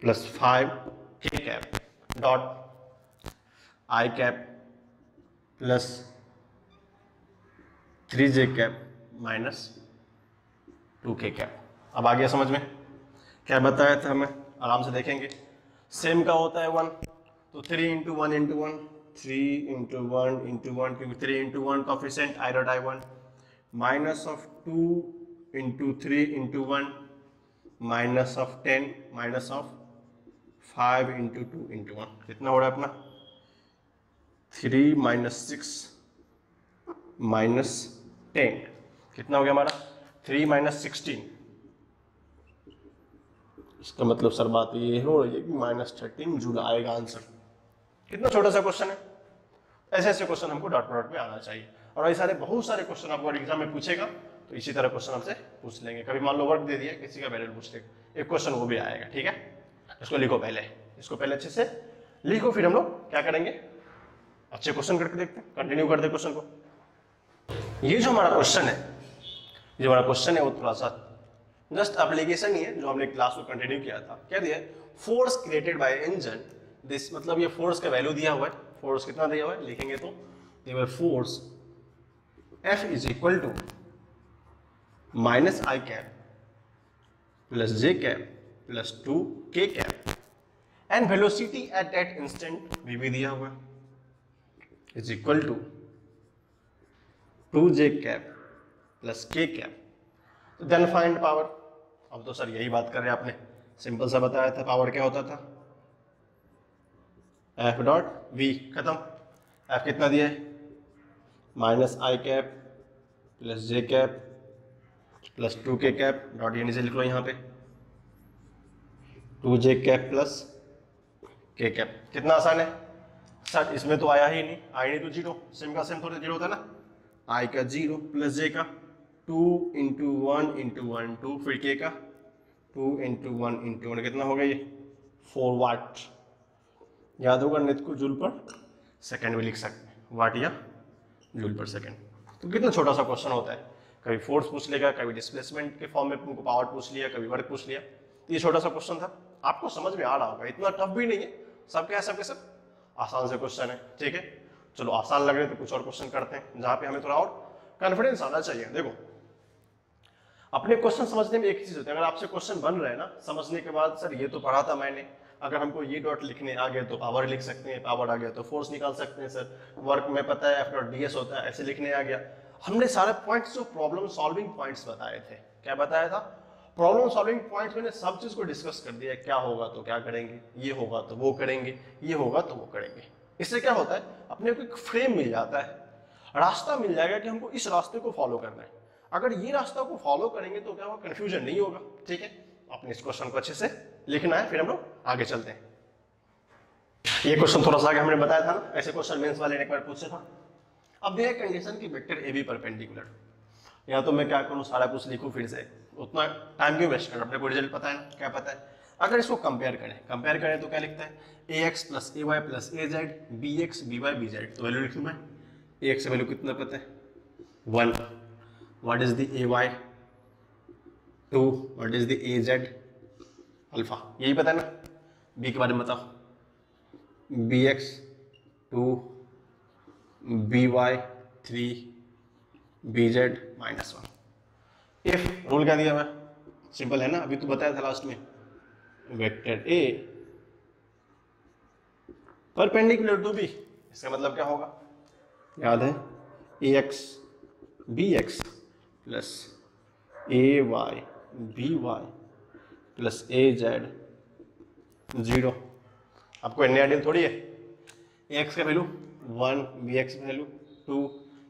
plus 5k cap dot i cap plus 3j cap minus 2k cap. अब आ गया समझ में, क्या बताया था हमें, आराम से देखेंगे। सेम का होता है 1, तो 3 into 1 into 1 3 into 1 into 1, क्योंकि 3 into 1 coefficient i dot i1 minus of 2 into 3 into 1 minus of 10 minus of 5 into 2 into 1, कितना हो रहा है अपना 3 minus 6 minus 10, कितना हो गया हमारा 3 minus 16। इसका मतलब सर बात ये हो रही है कि -13 जूल आएगा आंसर। कितना छोटा सा क्वेश्चन है, ऐसे ऐसे क्वेश्चन हमको डॉट डॉट पे आना चाहिए। और ऐसे सारे बहुत सारे क्वेश्चन आपको एग्जाम में पूछेगा, तो इसी तरह क्वेश्चन हमसे पूछ लेंगे। कभी मान लो वर्क दे दिया, किसी का वैल्यू पूछ लेगा, एक क्वेश्चन वो भी आएगा, ठीक है। इसको लिखो पहले, इसको पहले अच्छे से लिखो, फिर हम लोग क्या करेंगे, अच्छे क्वेश्चन करके देखते हैं, कंटिन्यू करते क्वेश्चन को। ये जो हमारा क्वेश्चन है, जो हमारा क्वेश्चन है वो थोड़ा सा जस्ट एप्लीकेशन ही है, जो हमने क्लास को कंटिन्यू किया था। क्या दिया है, force created by engine, this मतलब ये फोर्स का वैल्यू दिया हुआ है, फोर्स कितना दिया हुआ है लिखेंगे तो दिया force F is equal to minus I cap plus J cap plus 2k cap and velocity at that instant भी दिया हुआ है is equal to 2j cap plus k cap. तो देन फाइंड पावर। अब तो सर यही बात कर रहे हैं, आपने सिंपल सा बताया था पावर क्या होता था, F डॉट V, खत्म। F कितना दिया है minus I cap plus J cap plus 2k cap dot, ये नीचे लिख लो यहाँ पे 2j cap plus k cap. कितना आसान है, सर इसमें तो आया ही नहीं, आई नहीं तो जीरो, सेम का सेम थोड़ा जीरो होता है ना, आई का जीरो प्लस जे का 2 इंटू 1 इंटू 1 2, फिर के का 2 इंटू 1 इंटू 1 कितना हो गया ये 4 वाट। याद होगा नित को जूल पर सेकेंड भी लिख सकते हैं, वाट या जूल पर सेकेंड। तो कितना छोटा सा क्वेश्चन होता है, कभी फोर्स पूछ लेगा, कभी डिस्प्लेसमेंट के फॉर्म में तुमको पावर पूछ लिया, कभी वर्क पूछ लिया। तो ये छोटा सा क्वेश्चन था, आपको समझ में आ रहा होगा, इतना टफ भी नहीं है, सब क्या है सबके सब आसान से क्वेश्चन है। ठीक है, चलो आसान लग रहे तो कुछ और क्वेश्चन करते हैं जहां पे हमें थोड़ा और कॉन्फिडेंस आना चाहिए। देखो अपने क्वेश्चन समझने में एक ही चीज होती है, अगर आपसे क्वेश्चन बन रहा है ना, समझने के बाद सर ये तो पढ़ा था मैंने, अगर हमको ये डॉट लिखने आ गए तो पावर लिख सकते हैं, पावर आ गया तो फोर्स निकाल सकते हैं, सर वर्क में पता है एफ डॉट डी एस होता है, ऐसे लिखने आ गया। हमने सारे पॉइंट्स जो प्रॉब्लम सॉल्विंग पॉइंट्स बताए थे, क्या बताया था, प्रॉब्लम सॉल्विंग पॉइंट्स मैंने सब चीज को डिस्कस कर दिया, क्या होगा तो क्या करेंगे, ये होगा तो वो करेंगे, ये होगा तो वो करेंगे। इससे क्या होता है, अपने को एक फ्रेम मिल जाता है, रास्ता मिल जाएगा कि हमको इस रास्ते को फॉलो करना है। अगर ये रास्ता को फॉलो करेंगे तो क्या होगा, कंफ्यूजन नहीं होगा। ठीक है, अपने इस क्वेश्चन को अच्छे से लिखना है, फिर हम लोग आगे चलते हैं। ये क्वेश्चन थोड़ा सा आगे हमने बताया था ना, ऐसे क्वेश्चन मेंस वाले ने एक बार पूछा था। अब ये कंडीशन की वेक्टर ए बी परपेंडिकुलर, या तो मैं क्या करूं सारा कुछ लिखूं फिर से, उतना टाइम क्यों वेस्ट करना, अपने को रिजल्ट पता है ना, क्या पता है। अगर इसको कंपेयर करें तो क्या लिखता है, A X plus A Y plus A Z B X B Y B Z. तो वैल्यू लिखूं मैं, ए एक्स वैल्यू कितना पता है 1, what is the A Y 2, what is the A Z alpha, यही पता है ना। बी के बारे में बताओ, B X 2 B Y 3 B Z -1। If rule क्या दिया मैं, सिंपल है ना, अभी तो बताया था लास्ट में, vector A perpendicular to B, इसका मतलब क्या होगा, याद है, A X B X plus A Y B Y plus A Z 0। आपको एन आइडियल थोड़ी है, ए एक्स का वैल्यू 1, बी एक्स का वैल्यू 2,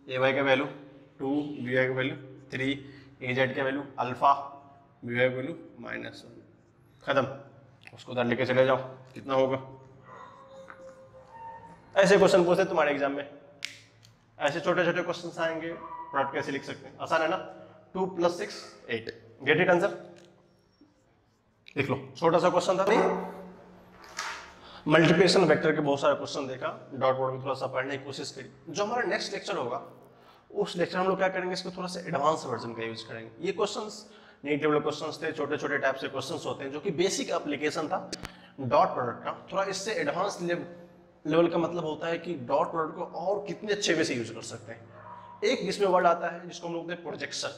ए वाई का वैल्यू 2, बी वाई का वैल्यू 3, ए जेड का वैल्यू अल्फा, बी वाई का value -1। खत्म, उसको उधर लेके चले जाओ, कितना होगा। ऐसे क्वेश्चन पूछते तुम्हारे एग्जाम में, ऐसे छोटे छोटे क्वेश्चन आएंगे, प्रोडक्ट कैसे लिख सकते हैं, आसान है ना। 2 + 6 8, गेट इट आंसर, लिख लो। छोटा सा क्वेश्चन था, मल्टीप्लिकेशन वेक्टर के बहुत सारे क्वेश्चन देखा, डॉट प्रोडक्ट थोड़ा सा पढ़ने की कोशिश करी। जो हमारा नेक्स्ट लेक्चर होगा उस लेक्चर हम लोग क्या करेंगे, इसको थोड़ा सा एडवांस वर्जन का यूज करेंगे। ये क्वेश्चंस नीट लेवल क्वेश्चंस थे, छोटे छोटे टाइप से क्वेश्चंस होते हैं जो कि बेसिक एप्लीकेशन था डॉट प्रोडक्ट का। थोड़ा इससे एडवांस लेवल का मतलब होता है कि डॉट प्रोडक्ट को और कितने अच्छे वे से यूज कर सकते हैं। एक इसमें वर्ड आता है जिसको हम लोग कहते हैं प्रोजेक्शन।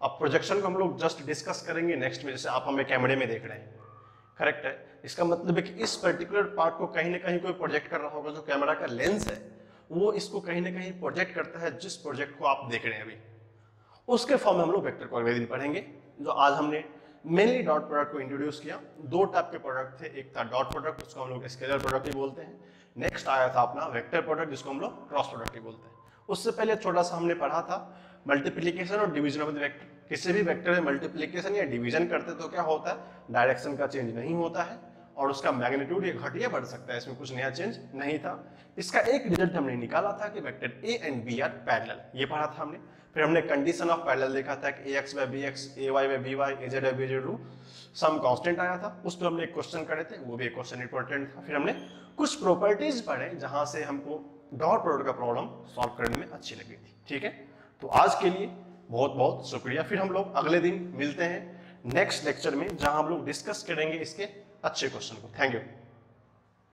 अब प्रोजेक्शन को हम लोग जस्ट डिस्कस करेंगे नेक्स्ट में, जैसे आप हमें कैमरे में देख रहे हैं, करेक्ट है। इसका मतलब है कि इस पर्टिकुलर पार्ट को कहीं ना कहीं कोई प्रोजेक्ट कर रहा होगा, जो कैमरा का लेंस है वो इसको कहीं ना कहीं प्रोजेक्ट करता है, जिस प्रोजेक्ट को आप देख रहे हैं अभी, उसके फॉर्म में हम लोग वेक्टर को अगले दिन पढ़ेंगे। जो आज हमने मेनली डॉट प्रोडक्ट को इंट्रोड्यूस किया, दो टाइप के प्रोडक्ट थे, एक था डॉट प्रोडक्ट, उसको हम लोग स्केलर प्रोडक्ट ही बोलते हैं, नेक्स्ट आया था अपना वेक्टर प्रोडक्ट जिसको हम लोग क्रॉस प्रोडक्ट ही बोलते हैं। उससे पहले थोड़ा सा हमने पढ़ा था मल्टीप्लिकेशन और डिवीजन ऑफ द वेक्टर। किसी भी वेक्टर में मल्टीप्लिकेशन या डिवीजन करते तो क्या होता है, डायरेक्शन का चेंज नहीं होता है और उसका मैग्नीट्यूड ये घट या बढ़ सकता है, इसमें कुछ नया चेंज नहीं था। इसका एक रिजल्ट हमने निकाला था कि vector A and B are parallel, ये पढ़ा था हमने। फिर हमने कंडीशन ऑफ पैरेलल देखा था कि A X by B X, A Y by B Y, A Z by B Z some constant आया था, उस पर हमने एक क्वेश्चन करे थे, वो भी एक क्वेश्चन इंपॉर्टेंट था। फिर हमने कुछ प्रॉपर्टीज पढ़े जहां से हमको डॉट प्रोडक्ट का प्रॉब्लम सॉल्व करने में अच्छी लगी थी। ठीक है, तो आज के लिए बहुत बहुत शुक्रिया। फिर हम लोग अगले दिन मिलते हैं नेक्स्ट लेक्चर में, जहां हम लोग डिस्कस करेंगे इसके अच्छे क्वेश्चन को। Thank you.